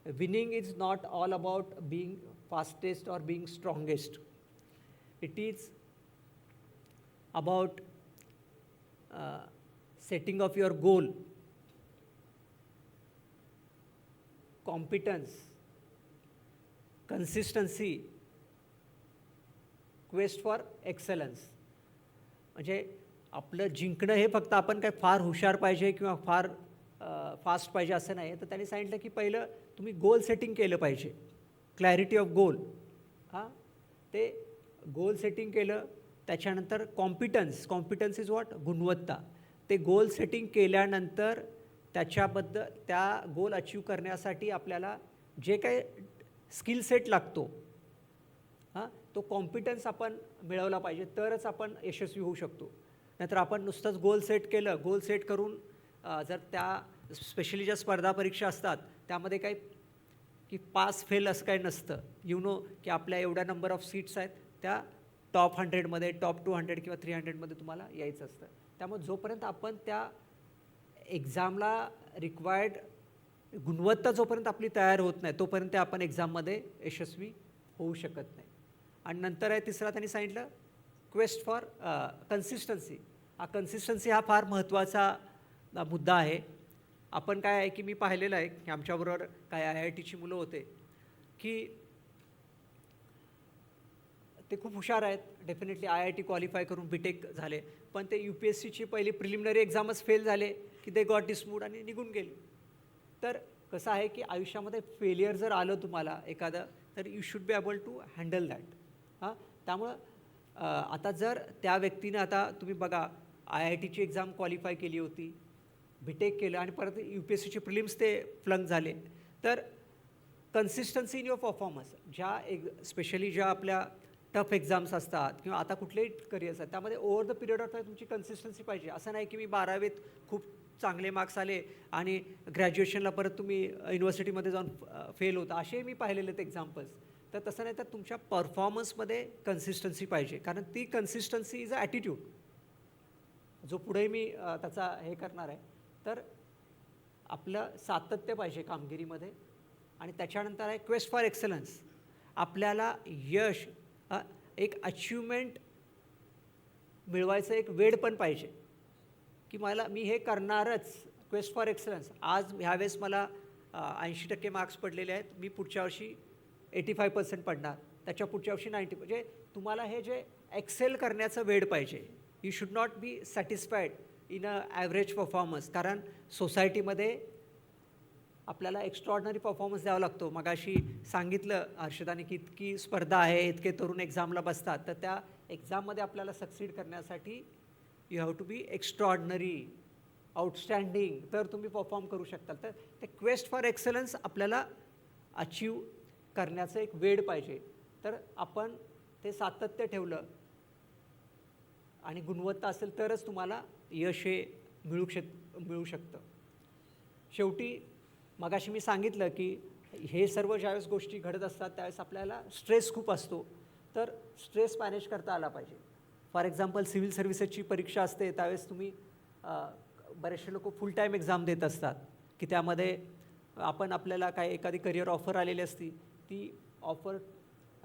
winning is not all about being fastest और being strongest. It is about setting of your goal, competence, consistency, quest for excellence. म्हणजे आपलं जिंकणं हे फक्त आपण काय फार हुशार पाहिजे किंवा फार फास्ट पाहिजे असं नाही. तर त्यांनी सांगितलं की पहिलं तुम्ही गोल सेटिंग केलं पाहिजे, क्लॅरिटी ऑफ गोल. ते गोल सेटिंग केलं, त्याच्यानंतर कॉम्पिटन्स इज व्हॉट, गुणवत्ता. ते गोल सेटिंग केल्यानंतर त्याच्याबद्दल त्या गोल अचीव करण्यासाठी आपल्याला जे काही स्किल सेट लागतो तो कॉम्पिटन्स आपण मिळवला पाहिजे, तरच आपण यशस्वी होऊ शकतो. नाहीतर आपण नुसतंच गोल सेट केलं, गोल सेट करून जर त्या स्पेशली ज्या स्पर्धा परीक्षा असतात त्यामध्ये काही की पास फेल असं काही नसतं. की आपल्या एवढ्या नंबर ऑफ सीट्स आहेत, त्या टॉप 100मध्ये, टॉप 200 किंवा 300मध्ये तुम्हाला यायचं असतं. त्यामुळे जोपर्यंत आपण त्या एक्झामला रिक्वायर्ड गुणवत्ता जोपर्यंत आपली तयार होत नाही, तोपर्यंत आपण एक्झाममध्ये यशस्वी होऊ शकत नाही. आणि नंतर आहे तिसरा त्यांनी सांगितलं क्वेस्ट फॉर कन्सिस्टन्सी. कन्सिस्टन्सी हा फार महत्त्वाचा मुद्दा आहे. आपण काय आहे की मी पाहिलेलं आहे की आमच्याबरोबर काय IITची मुलं होते की ते खूप हुशार आहेत, डेफिनेटली IIT क्वालिफाय करून BTech झाले, पण ते UPSCची पहिली प्रिलिमिनरी एक्झामच फेल झाले की दे गॉट डिसमूड आणि निघून गेले. तर कसं आहे की आयुष्यामध्ये फेलियर जर आलं तुम्हाला एखादं, तर you should be able to handle that. त्यामुळं आता जर त्या व्यक्तीनं, आता तुम्ही बघा IITची एक्झाम क्वालिफाय केली होती, BTech केलं आणि परत UPSCची प्रिलिम्स ते फ्लंक झाले, तर consistency in your performance, specially ज्या आपल्या टफ एक्झाम्स असतात किंवा आता कुठलेही करिअर्स आहेत, त्यामध्ये over the period of time तुमची कन्सिस्टन्सी पाहिजे. असं नाही की मी 12वीत खूप चांगले मार्क्स आले आणि ग्रॅज्युएशनला परत तुम्ही युनिव्हर्सिटीमध्ये जाऊन फेल होता, असेही मी पाहिलेले आहेत एक्झाम्पल्स. तर तसं नाही, तर तुमच्या परफॉर्मन्समध्ये कन्सिस्टन्सी पाहिजे, कारण ती कन्सिस्टन्सी इज अ ॲटिट्यूड जो पुढे मी त्याचा हे करणार आहे. तर आपलं सातत्य पाहिजे कामगिरीमध्ये. आणि त्याच्यानंतर आहे क्वेस्ट फॉर एक्सलन्स. आपल्याला यश, एक अचिव्हमेंट मिळवायचं एक वेळ पण पाहिजे की मी हे करणारच. Quest for excellence. आज ह्यावेळेस मला 80% मार्क्स पडलेले आहेत, मी पुढच्या वर्षी 85% पडणार, त्याच्या पुढच्या वर्षी 90. म्हणजे तुम्हाला हे जे एक्सेल करण्याचं वेळ पाहिजे. You should not be satisfied in a average performance, कारण सोसायटीमध्ये आपल्याला एक्स्ट्रॉर्डनरी परफॉर्मन्स द्यावा लागतो. मगाशी सांगितलं हर्षदाने की इतकी स्पर्धा आहे, इतके तरुण एक्झामला बसतात, तर त्या एक्झाममध्ये आपल्याला सक्सीड करण्यासाठी you have to be extraordinary, outstanding, तर तुम्ही परफॉर्म करू शकता. तर ते क्वेस्ट फॉर एक्सलन्स आपल्याला अचीव करण्याचं एक वेळ पाहिजे. तर आपण ते सातत्य ठेवलं आणि गुणवत्ता असेल तरच तुम्हाला यश हे मिळू शकतं. शेवटी मगाशी मी सांगितलं की हे सर्व ज्यावेळेस गोष्टी घडत असतात त्यावेळेस आपल्याला स्ट्रेस खूप असतो, तर स्ट्रेस मॅनेज करता आला पाहिजे. फॉर एक्झाम्पल सिव्हिल सर्व्हिसेसची परीक्षा असते, त्यावेळेस तुम्ही बरेचसे लोक फुल टाईम एक्झाम देत असतात की त्यामध्ये आपल्याला काय एखादी करिअर ऑफर आलेली असती, ती ऑफर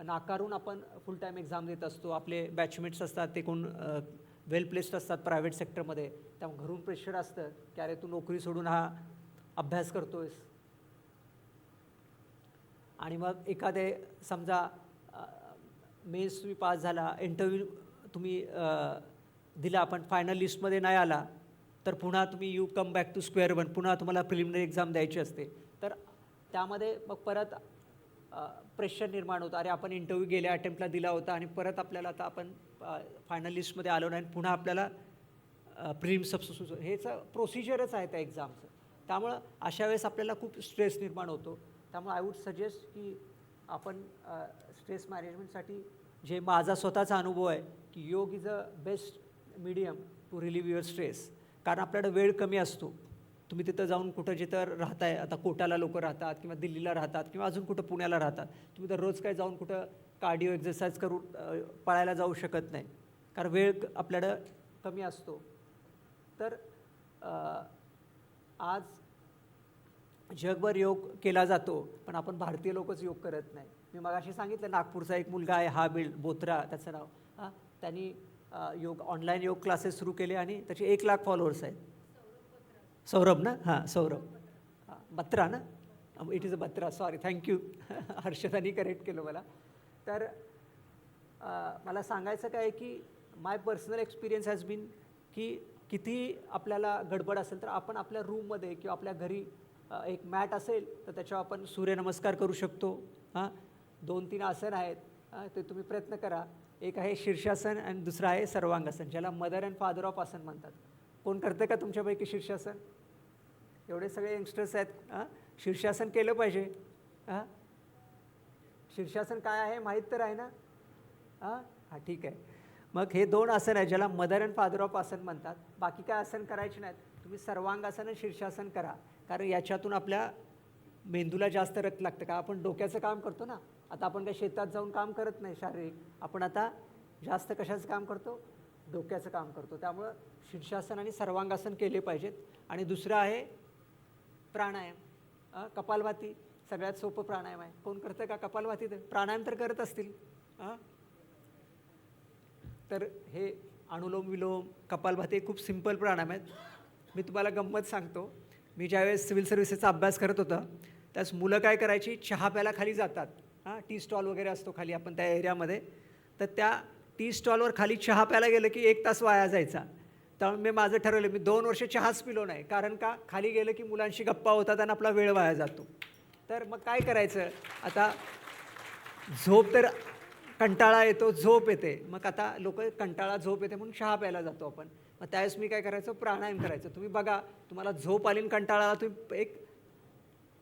नाकारून आपण फुल टाईम एक्झाम देत असतो. आपले बॅचमेट्स असतात ते कोण वेल प्लेस्ड असतात प्रायव्हेट सेक्टरमध्ये, त्यामुळे घरून प्रेशर असतं की अरे तू नोकरी सोडून हा अभ्यास करतोयस. आणि मग एखादे समजा मेन्स तुम्ही पास झाला, इंटरव्ह्यू तुम्ही दिला, पण फायनल लिस्टमध्ये नाही आला, तर पुन्हा तुम्ही you come back to square one, पुन्हा तुम्हाला प्रिलिमिनरी एक्झाम द्यायची असते. तर त्यामध्ये मग परत प्रेशर निर्माण होतं, अरे आपण इंटरव्ह्यू गेल्या अटेम्प्टला दिला होता आणि परत आपल्याला आता आपण फायनल लिस्टमध्ये आलो नाही, पुन्हा आपल्याला प्रिलिम्स सबस्टिट्यूट, हेच प्रोसिजरच आहे त्या एक्झामचं. त्यामुळं अशा वेळेस आपल्याला खूप स्ट्रेस निर्माण होतो. त्यामुळे आय वूड सजेस्ट की आपण स्ट्रेस मॅनेजमेंटसाठी, जे माझा स्वतःचा अनुभव आहे की yoga is a best medium to relieve your stress. कारण आपल्याकडे वेळ कमी असतो. तुम्ही तिथं जाऊन कुठं जिथं राहताय, आता कोटाला लोक राहतात किंवा दिल्लीला राहतात किंवा अजून कुठं पुण्याला राहतात, तुम्ही दररोज काय जाऊन कुठं कार्डिओ एक्सरसाइज करून पळायला जाऊ शकत नाही, कारण वेळ आपल्याकडं कमी असतो. तर आज जगभर योग केला जातो, पण आपण भारतीय लोकच योग करत नाही. मी मगाशी सांगितलं नागपूरचा एक मुलगा आहे, हाबिल बोत्रा त्याचं नाव, त्यांनी ऑनलाईन योग क्लासेस सुरू केले आणि त्याचे 1,00,000 फॉलोअर्स आहेत. सौरभ ना, हां सौरभ, बत्रा ना, it is a Batra, sorry, thank you. Harshadani correct केलं मला. तर मला सांगायचं काय की my personal experience has been की किती आपल्याला गडबड असेल तर आपण आपल्या रूममध्ये किंवा आपल्या घरी एक मॅट असेल तर त्याच्यावर आपण सूर्यनमस्कार करू शकतो. 2-3 आसन आहेत, ते तुम्ही प्रयत्न करा. एक आहे शीर्षासन आणि दुसरं आहे सर्वांगासन, ज्याला मदर अँड फादर ऑफ आसन म्हणतात. कोण करतं का तुमच्यापैकी शीर्षासन? एवढे सगळे यंगस्टर्स आहेत, शीर्षासन केलं पाहिजे. शीर्षासन काय आहे माहीत तर आहे ना? हां ठीक आहे. मग हे 2 आसन आहे ज्याला मदर अँड फादर ऑफ आसन म्हणतात. बाकी काय आसन करायचे नाहीत. तुम्ही सर्वांगासन आणि शीर्षासन करा, कारण याच्यातून आपल्या मेंदूला जास्त रक्त लागतं. का आपण डोक्याचं काम करतो ना, आता आपण काही शेतात जाऊन काम करत नाही शारीरिक, आपण आता जास्त कशाचं काम करतो? डोक्याचं काम करतो. त्यामुळं शीर्षासन आणि सर्वांगासन केले पाहिजेत. आणि दुसरं आहे प्राणायाम, कपालभाती. सगळ्यात सोपं प्राणायाम आहे. कोण करतं का कपालभाती? तर प्राणायाम तर करत असतील. तर हे अनुलोम विलोम कपालभाती खूप सिंपल प्राणायाम आहेत. मी तुम्हाला गंमत सांगतो. मी ज्यावेळेस सिव्हिल सर्व्हिसेसचा अभ्यास करत होता त्यास मुलं काय करायची, चहा प्यायला खाली जातात. टी स्टॉल वगैरे असतो खाली आपण त्या एरियामध्ये, तर त्या टी स्टॉलवर खाली चहा प्यायला गेलं की 1 तास वाया जायचा. त्यामुळे मी माझं ठरवलं, मी 2 वर्ष चहाच पिलो नाही. कारण का, खाली गेलं की मुलांशी गप्पा होतात आणि आपला वेळ वाया जातो. तर मग काय करायचं, आता झोप तर कंटाळा येतो, झोप येते. मग आता लोक कंटाळा झोप येते म्हणून चहा प्यायला जातो आपण. मग त्यावेळेस मी काय करायचो, प्राणायाम करायचो. तुम्ही बघा, तुम्हाला झोप आली आणि कंटाळा आला, तुम्ही एक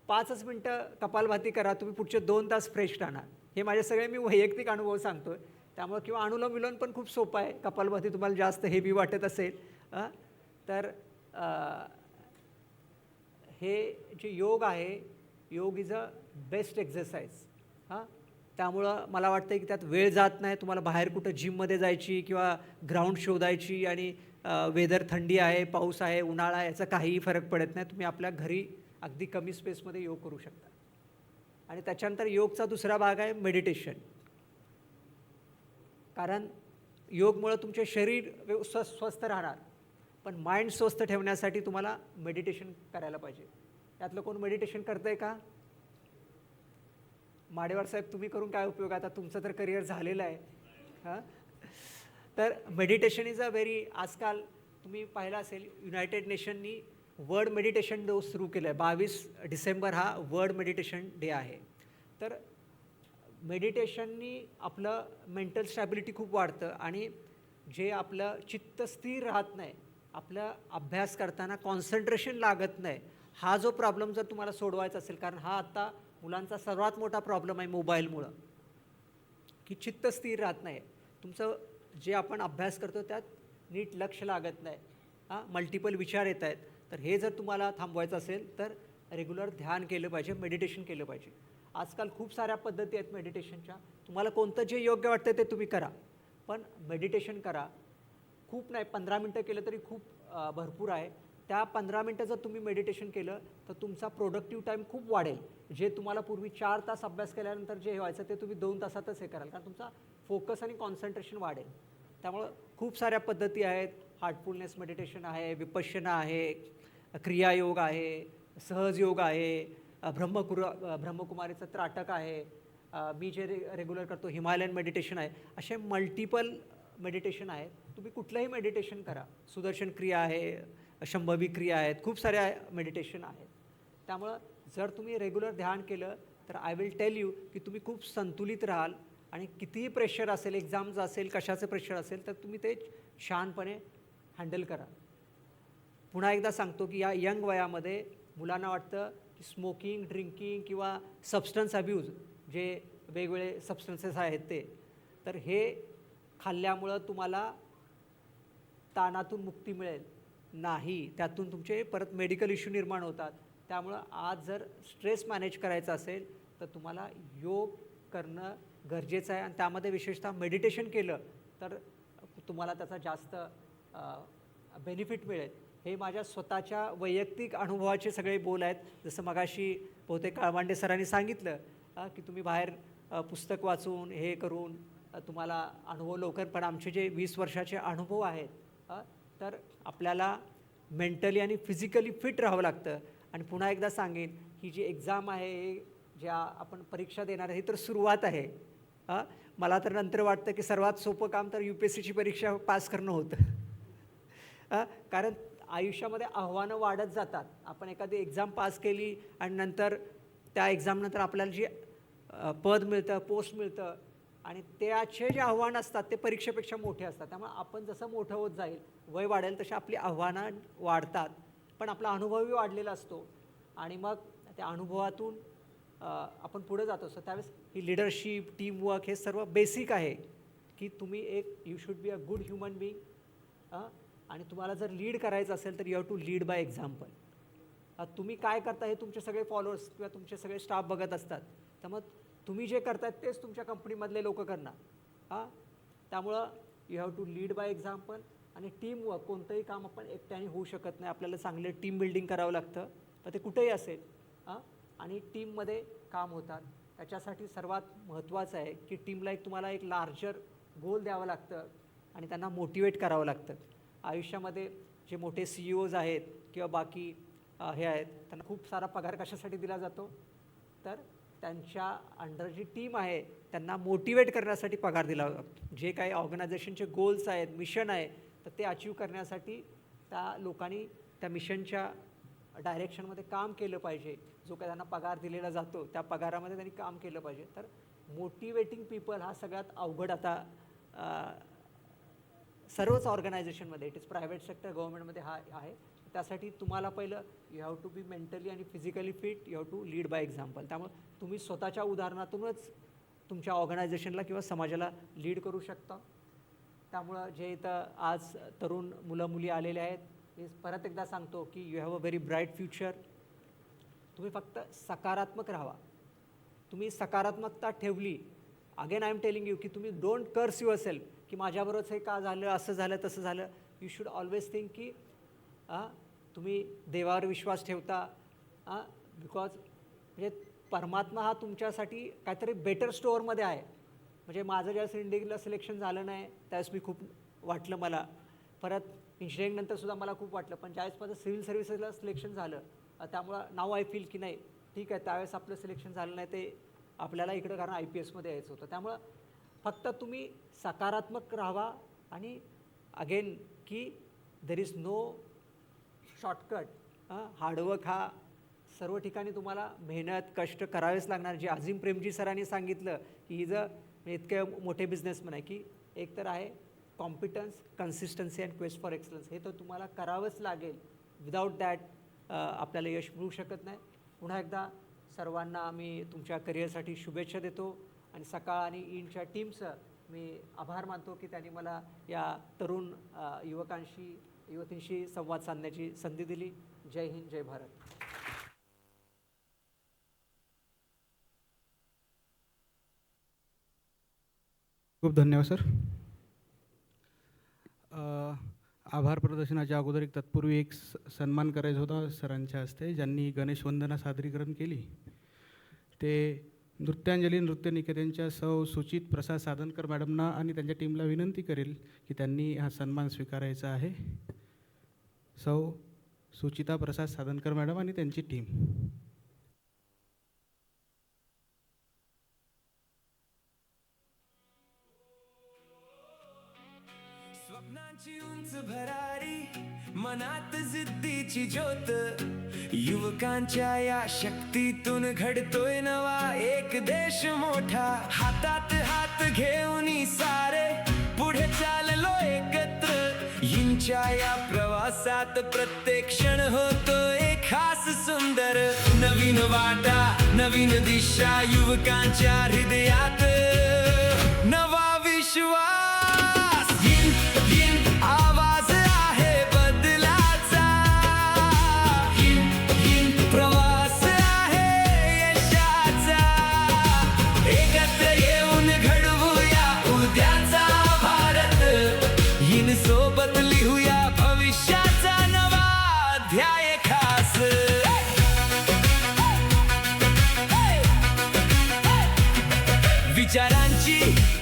5च मिनटं कपालभाती करा, तुम्ही पुढचे 2 तास फ्रेश राहणार. हे माझे सगळे मी वैयक्तिक अनुभव सांगतोय. त्यामुळे किंवा अनुलोम विलोम पण खूप सोपं आहे. कपालभाती तुम्हाला जास्त हेवी वाटत असेल तर हे जे योग आहे, योग इज अ बेस्ट एक्झरसाइज. त्यामुळं मला वाटतं की त्यात वेळ जात नाही. तुम्हाला बाहेर कुठं जिममध्ये जायची किंवा ग्राउंड शोधायची आणि वेदर थंडी आहे, पाऊस आहे, उन्हाळा आहे, याचा काहीही फरक पडत नाही. तुम्ही आपल्या घरी अगदी कमी स्पेसमध्ये योग करू शकता. आणि त्याच्यानंतर योगचा दुसरा भाग आहे मेडिटेशन. कारण योगमुळं तुमचे शरीर स्वस्थ राहणार, पण माइंड स्वस्थ ठेवण्यासाठी तुम्हाला मेडिटेशन करायला पाहिजे. यातलं कोण मेडिटेशन करतंय का? माडेवार साहेब, तुम्ही करून काय उपयोग, आता तुमचं तर करिअर झालेलं आहे. तर मेडिटेशन इज अ व्हेरी, आजकाल तुम्ही पाहिलं असेल युनायटेड नेशननी वर्ल्ड मेडिटेशन डे सुरू केलं आहे. 22 डिसेंबर हा वर्ल्ड मेडिटेशन डे आहे. तर मेडिटेशननी आपलं मेंटल स्टॅबिलिटी खूप वाढतं आणि जे आपलं चित्त स्थिर राहत नाही, आपलं अभ्यास करताना कॉन्सन्ट्रेशन लागत नाही, हा जो प्रॉब्लेम जर तुम्हाला सोडवायचा असेल, कारण हा आता मुलांचा सर्वात मोठा प्रॉब्लेम आहे मोबाईलमुळं, की चित्त स्थिर राहत नाही, तुमचं जे आपण अभ्यास करतो त्यात नीट लक्ष लागत नाही, मल्टिपल विचार येत आहेत. तर हे जर तुम्हाला थांबवायचं असेल तर रेग्युलर ध्यान केलं पाहिजे, मेडिटेशन केलं पाहिजे. आजकाल खूप साऱ्या पद्धती आहेत मेडिटेशनच्या. तुम्हाला कोणतं जे योग्य वाटतं ते तुम्ही करा, पण मेडिटेशन करा. खूप नाही, 15 मिनटं केलं तरी खूप भरपूर आहे. त्या 15 मिनटं जर तुम्ही मेडिटेशन केलं तर तुमचा प्रोडक्टिव्ह टाईम खूप वाढेल. जे तुम्हाला पूर्वी 4 तास अभ्यास केल्यानंतर जे व्हायचं ते तुम्ही 2 तासातच हे कराल, कारण तुमचा फोकस आणि कॉन्सन्ट्रेशन वाढेल. त्यामुळं खूप साऱ्या पद्धती आहेत. हार्टफुलनेस मेडिटेशन आहे, विपश्यना आहे, क्रियायोग आहे, सहज योग आहे, ब्रह्मकुमारीचं त्राटक आहे, मी जे रेग्युलर करतो हिमालयन मेडिटेशन आहे. असे मल्टिपल मेडिटेशन आहेत. तुम्ही कुठलंही मेडिटेशन करा. सुदर्शन क्रिया आहे, शंभवी क्रिया आहेत, खूप साऱ्या मेडिटेशन आहेत. त्यामुळं जर तुम्ही रेग्युलर ध्यान केलं तर आय विल टेल यू की तुम्ही खूप संतुलित राहाल आणि कितीही प्रेशर असेल, एक्झामचं असेल, कशाचं प्रेशर असेल, तर तुम्ही ते छानपणे हँडल करा. पुन्हा एकदा सांगतो की या यंग वयामध्ये मुलांना वाटतं की स्मोकिंग, ड्रिंकिंग किंवा सबस्टन्स अब्यूज, जे वेगवेगळे सबस्टन्सेस आहेत ते, तर हे खाल्ल्यामुळं तुम्हाला ताणातून मुक्ती मिळेल नाही, त्यातून तुमचे परत मेडिकल इश्यू निर्माण होतात. त्यामुळं आज जर स्ट्रेस मॅनेज करायचा असेल तर तुम्हाला योग करणं गरजेचं आहे आणि त्यामध्ये विशेषतः मेडिटेशन केलं तर तुम्हाला त्याचा जास्त बेनिफिट मिळेल. हे माझ्या स्वतःच्या वैयक्तिक अनुभवाचे सगळे बोल आहेत. जसं मगाशी बहुतेक काळमांडे सरांनी सांगितलं की तुम्ही बाहेर पुस्तक वाचून हे करून तुम्हाला अनुभव लवकर, पण आमचे जे 20 वर्षाचे अनुभव आहेत, तर आपल्याला मेंटली आणि फिजिकली फिट राहावं लागतं. आणि पुन्हा एकदा सांगेन, ही जी एक्झाम आहे, हे ज्या आपण परीक्षा देणार आहे, ही तर सुरुवात आहे. मला तर नंतर वाटतं की सर्वात सोपं काम तर UPSCची परीक्षा पास करणं होतं. कारण आयुष्यामध्ये आव्हानं वाढत जातात. आपण एखादी एक्झाम पास केली आणि नंतर त्या एक्झामनंतर आपल्याला जी पद मिळतं, पोस्ट मिळतं, आणि त्याचे जे आव्हानं असतात ते परीक्षेपेक्षा मोठे असतात. त्यामुळे आपण जसं मोठं होत जाईल, वय वाढेल, तशी आपली आव्हानं वाढतात. पण आपला अनुभवही वाढलेला असतो आणि मग त्या अनुभवातून आपण पुढे जातो असतो. त्यावेळेस ही लिडरशिप, टीमवर्क हे सर्व बेसिक आहे की तुम्ही you should be a good human being. आणि तुम्हाला जर लीड करायचं असेल तर you have to lead by example. तुम्ही काय करता हे तुमचे सगळे फॉलोअर्स किंवा तुमचे सगळे स्टाफ बघत असतात. त्यामुळे तुम्ही जे करतायत तेच तुमच्या कंपनीमधले लोक करणार. त्यामुळं you have to lead by example. आणि टीमवर्क, कोणतंही काम आपण एकट्याने होऊ शकत नाही. आपल्याला चांगले टीम बिल्डिंग करावं लागतं, तर ते कुठेही असेल. आणि टीममध्ये काम होतात. त्याच्यासाठी सर्वात महत्त्वाचं आहे की टीमला तुम्हाला एक लार्जर गोल द्यावं लागतं आणि त्यांना मोटिवेट करावं लागतं. आयुष्यामध्ये जे मोठे CEOज आहेत किंवा बाकी हे आहेत, त्यांना खूप सारा पगार कशासाठी दिला जातो, तर त्यांच्या अंडर जी टीम आहे त्यांना मोटिवेट करण्यासाठी पगार दिला जातो. जे काही ऑर्गनायझेशनचे गोल्स आहेत, मिशन आहे, तर ते अचीव करण्यासाठी त्या लोकांनी त्या मिशनच्या डायरेक्शनमध्ये काम केलं पाहिजे. जो काही त्यांना पगार दिलेला जातो त्या पगारामध्ये त्यांनी काम केलं पाहिजे. तर मोटिवेटिंग पीपल हा सगळ्यात अवघड आता सर्वच ऑर्गनायझेशनमध्ये, इट इज प्रायव्हेट सेक्टर, गव्हर्नमेंटमध्ये हा आहे. त्यासाठी तुम्हाला पहिलं you have to be mentally आणि physically fit, you have to lead by example. त्यामुळे तुम्ही स्वतःच्या उदाहरणातूनच तुमच्या ऑर्गनायझेशनला किंवा समाजाला लीड करू शकता. त्यामुळं जे इथं आज तरुण मुलं मुली आलेले आहेत, हे परत एकदा सांगतो की you have a very bright future. तुम्ही फक्त सकारात्मक राहा. तुम्ही सकारात्मकता ठेवली, again I am telling you की तुम्ही डोंट कर्स युअर सेल्फ की माझ्याबरोबरच हे का झालं, असं झालं, तसं झालं. यू शुड ऑलवेज थिंक की तुम्ही देवावर विश्वास ठेवता. बिकॉज म्हणजे परमात्मा हा तुमच्यासाठी काहीतरी बेटर स्टोअरमध्ये आहे. म्हणजे माझं ज्यावेळेस इंडियाला सिलेक्शन झालं नाही त्यावेळेस मी खूप वाटलं मला. परत इंजिनिअरिंगनंतरसुद्धा मला खूप वाटलं. पण ज्यावेळेस माझं सिव्हिल सर्व्हिसेसला सिलेक्शन झालं, त्यामुळं नाव आय फील की नाही ठीक आहे, त्यावेळेस आपलं सिलेक्शन झालं नाही, ते आपल्याला इकडं कारण IPSमध्ये यायचं होतं. त्यामुळं फक्त तुम्ही सकारात्मक राहावा. आणि अगेन की there is no shortcut. Hard work हा सर्व ठिकाणी तुम्हाला मेहनत, कष्ट करावेच लागणार. जे अझीम प्रेमजी सरांनी सांगितलं की ही जर इतके मोठे बिझनेसमॅन आहे की एक तर आहे competence, consistency and quest for excellence. हे तर तुम्हाला करावंच लागेल. विदाऊट दॅट आपल्याला यश मिळू शकत नाही. पुन्हा एकदा सर्वांना मी तुमच्या करिअरसाठी शुभेच्छा देतो. आणि सकाळ आणि ईनच्या टीमचं मी आभार मानतो की त्यांनी मला या तरुण युवतींशी संवाद साधण्याची संधी दिली. जय हिंद, जय भारत. खूप धन्यवाद सर. आभार प्रदर्शनाच्या अगोदर एक तत्पूर्वी एक सन्मान करायचा होता सरांच्या हस्ते, ज्यांनी गणेश वंदना सादरीकरण केली. ते नृत्यांजली नृत्य निकेतनच्या सौ सुचित प्रसाद साधनकर मॅडमना आणि त्यांच्या टीमला विनंती करेल की त्यांनी हा सन्मान स्वीकारायचा आहे. सौ सुचिता प्रसाद साधनकर मॅडम आणि त्यांची टीम. स्वप्नांची उंच भरारी, मनात जिद्दीची ज्योत, युवकांच्या या शक्तीतून घडतोय नवा एक देश मोठा. हातात हात घेऊन सारे पुढे चाललो एकत्र. यांच्या या प्रवासात प्रत्येक क्षण होतोय खास सुंदर. नवीन वाटा, नवीन दिशा, युवकांच्या हृदयात नवा विश्वास. आवाज आहे बदलाचा, प्रवास आहे यशाचा. एकत्र येऊन घडवूया उद्याचा भारत. सोबत लिहूया भविष्याचा नवा अध्याय खास. विचारांची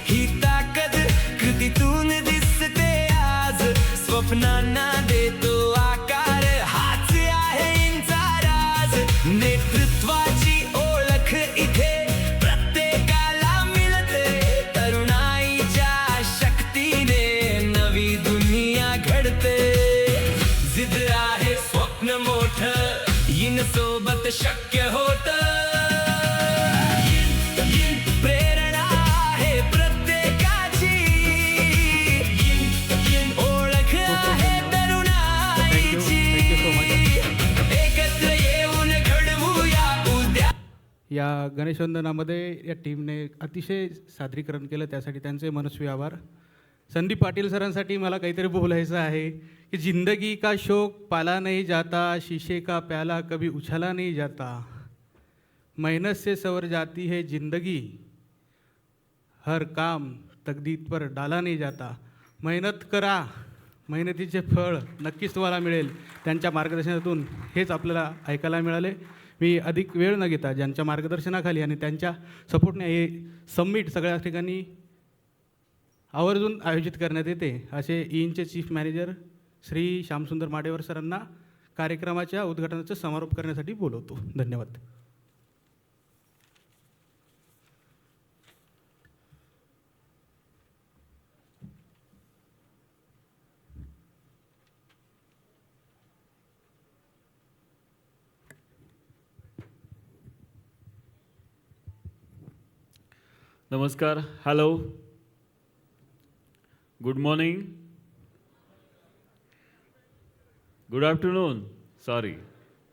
ही ताकद कृतीतून दिसते आज. स्वप्नांना देतो आकार, हाच आहे इंचा राज. नेतृत्वाची ओळख इथे प्रत्येकाला मिळते. तरुणाईच्या शक्तीने नवी दुनिया घडते. जिद्द आहे स्वप्न मोठं, इन सोबत शक्य होतं. प्रेरणा आहे प्रत्येकाची, ओळख आहे तरुणाईची. या गणेशवंदनामध्ये या टीमने अतिशय सादरीकरण केलं, त्यासाठी त्यांचे मनस्वी आभार. संदीप पाटील सरांसाठी मला काहीतरी बोलायचं आहे की जिंदगी का शौक पाला नहीं जाता, शीशे का प्याला कभी उछला नहीं जाता, मेहनत से सवर जाती है जिंदगी, हर काम तकदीर पर डाला नहीं जाता. मेहनत करा, मेहनतीचे फळ नक्कीच तुम्हाला मिळेल. त्यांच्या मार्गदर्शनातून हेच आपल्याला ऐकायला मिळाले. मी अधिक वेळ न घेता ज्यांच्या मार्गदर्शनाखाली आणि त्यांच्या सपोर्टने हे समिट सगळ्या ठिकाणी आवर्जून आयोजित करण्यात येते, असे ईनचे चीफ मॅनेजर श्री श्यामसुंदर माडेवर सरांना कार्यक्रमाच्या उद्घाटनाचा समारोप करण्यासाठी बोलवतो. धन्यवाद. नमस्कार. Hello. Good morning. Good afternoon. Sorry,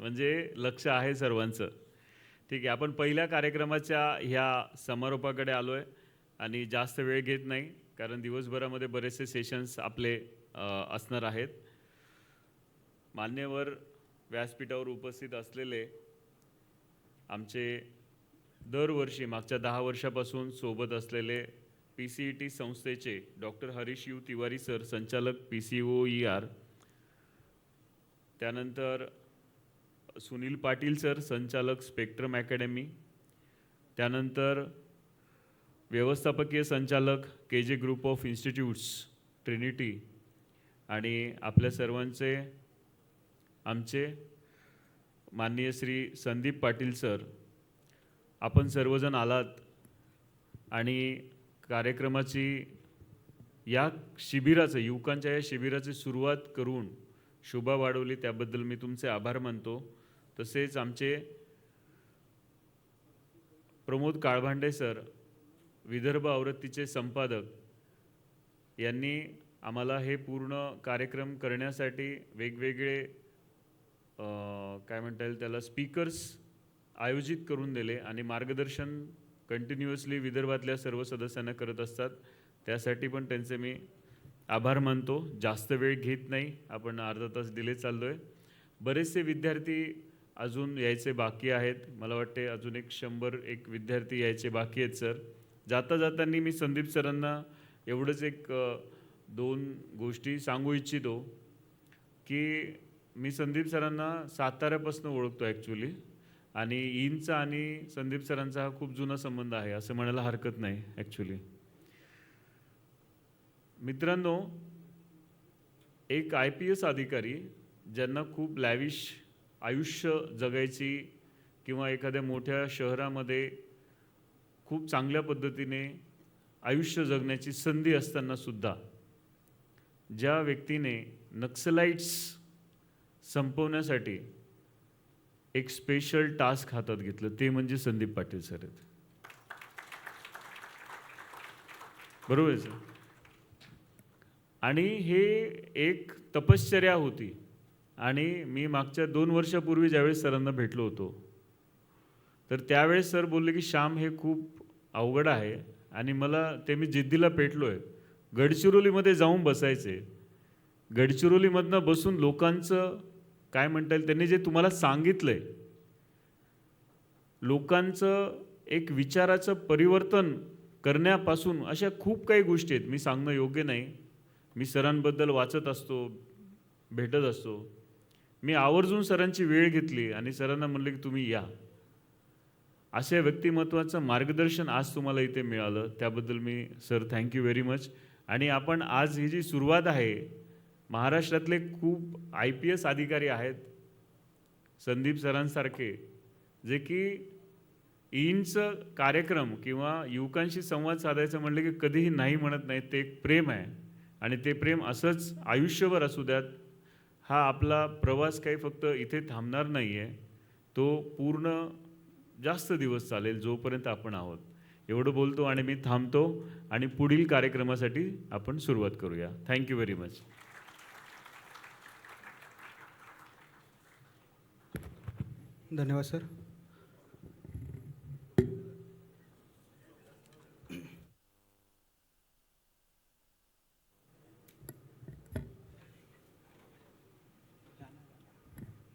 म्हणजे लक्ष आहे सर्वांचं. ठीक आहे, आपण पहिल्या कार्यक्रमाच्या ह्या समारोपाकडे आलो आहे आणि जास्त वेळ घेत नाही, कारण दिवसभरामध्ये बरेचसे सेशन्स आपले असणार आहेत. मान्यवर व्यासपीठावर उपस्थित असलेले आमचे दरवर्षी मागच्या 10 वर्षापासून सोबत असलेले PCET संस्थेचे doctor Harish you Tiwari sir, संचालक PCOER, त्यानंतर सुनील पाटील सर, संचालक स्पेक्ट्रम अकॅडमी, त्यानंतर व्यवस्थापकीय संचालक KJ group of institutes Trinity, आणि आपल्या सर्वांचे आमचे माननीय श्री संदीप पाटील सर. आपण सर्वजण आलात आणि कार्यक्रमाची या शिबिराचं, युवकांच्या या शिबिराची सुरुवात करून शोभा वाढवली, त्याबद्दल मी तुमचे आभार मानतो. तसेच आमचे प्रमोद काळभांडे सर, विदर्भ आवृत्तीचे संपादक, यांनी आम्हाला हे पूर्ण कार्यक्रम करण्यासाठी वेगवेगळे काय म्हणता येईल त्याला स्पीकर्स आयोजित करून दिले आणि मार्गदर्शन कंटिन्युअसली विदर्भातल्या सर्व सदस्यांना करत असतात. त्यासाठी पण त्यांचे मी आभार मानतो. जास्त वेळ घेत नाही, आपण अर्धा तास डिले चाललो आहे. बरेचसे विद्यार्थी अजून यायचे बाकी आहेत. मला वाटते अजून 100 विद्यार्थी यायचे बाकी आहेत सर. जाता जाताना मी संदीप सरांना एवढंच 2 गोष्टी सांगू इच्छितो की मी संदीप सरांना साताऱ्यापासून ओळखतो ॲक्च्युली, आणि ईनचा आणि संदीप सरांचा हा खूप जुना संबंध आहे असं म्हणायला हरकत नाही ॲक्च्युली. मित्रांनो, एक IPS अधिकारी ज्यांना खूप लॅविश आयुष्य जगायची किंवा एखाद्या मोठ्या शहरामध्ये खूप चांगल्या पद्धतीने आयुष्य जगण्याची संधी असताना सुद्धा ज्या व्यक्तीने नक्सलाइट्स संपवण्यासाठी एक स्पेशल टास्क हातात घेतलं, ते म्हणजे संदीप पाटील सर आहेत. बरोबर आहे सर. आणि हे एक तपश्चर्या होती. आणि मी मागच्या 2 वर्षापूर्वी ज्यावेळेस सरांना भेटलो होतो, तर त्यावेळेस सर बोलले की श्याम, हे खूप अवघड आहे, आणि मला ते मी जिद्दीला पेटलो आहे. गडचिरोलीमध्ये जाऊन बसायचे, गडचिरोलीमधनं बसून लोकांचं काय म्हणता येईल, त्यांनी जे तुम्हाला सांगितलंय, लोकांचं एक विचाराचं परिवर्तन करण्यापासून अशा खूप काही गोष्टी आहेत. मी सांगणं योग्य नाही. मी सरांबद्दल वाचत असतो, भेटत असतो. मी आवर्जून सरांची वेळ घेतली आणि सरांना म्हणलं की तुम्ही या. अशा व्यक्तिमत्वाचं मार्गदर्शन आज तुम्हाला इथे मिळालं, त्याबद्दल मी सर थँक्यू व्हेरी मच. आणि आपण आज ही जी सुरुवात आहे, महाराष्ट्रातले खूप IPS अधिकारी आहेत संदीप सरांसारखे, जे की ईनचं कार्यक्रम किंवा युवकांशी संवाद साधायचं म्हणलं की कधीही नाही म्हणत नाहीत. ते एक प्रेम आहे आणि ते प्रेम असंच आयुष्यभर असू द्यात. हा आपला प्रवास काही फक्त इथे थांबणार नाही आहे, तो पूर्ण जास्त दिवस चालेल जोपर्यंत आपण आहोत. एवढं बोलतो आणि मी थांबतो आणि पुढील कार्यक्रमासाठी आपण सुरुवात करूया. Thank you very much. धन्यवाद सर.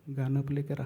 गाणं प्ले करा.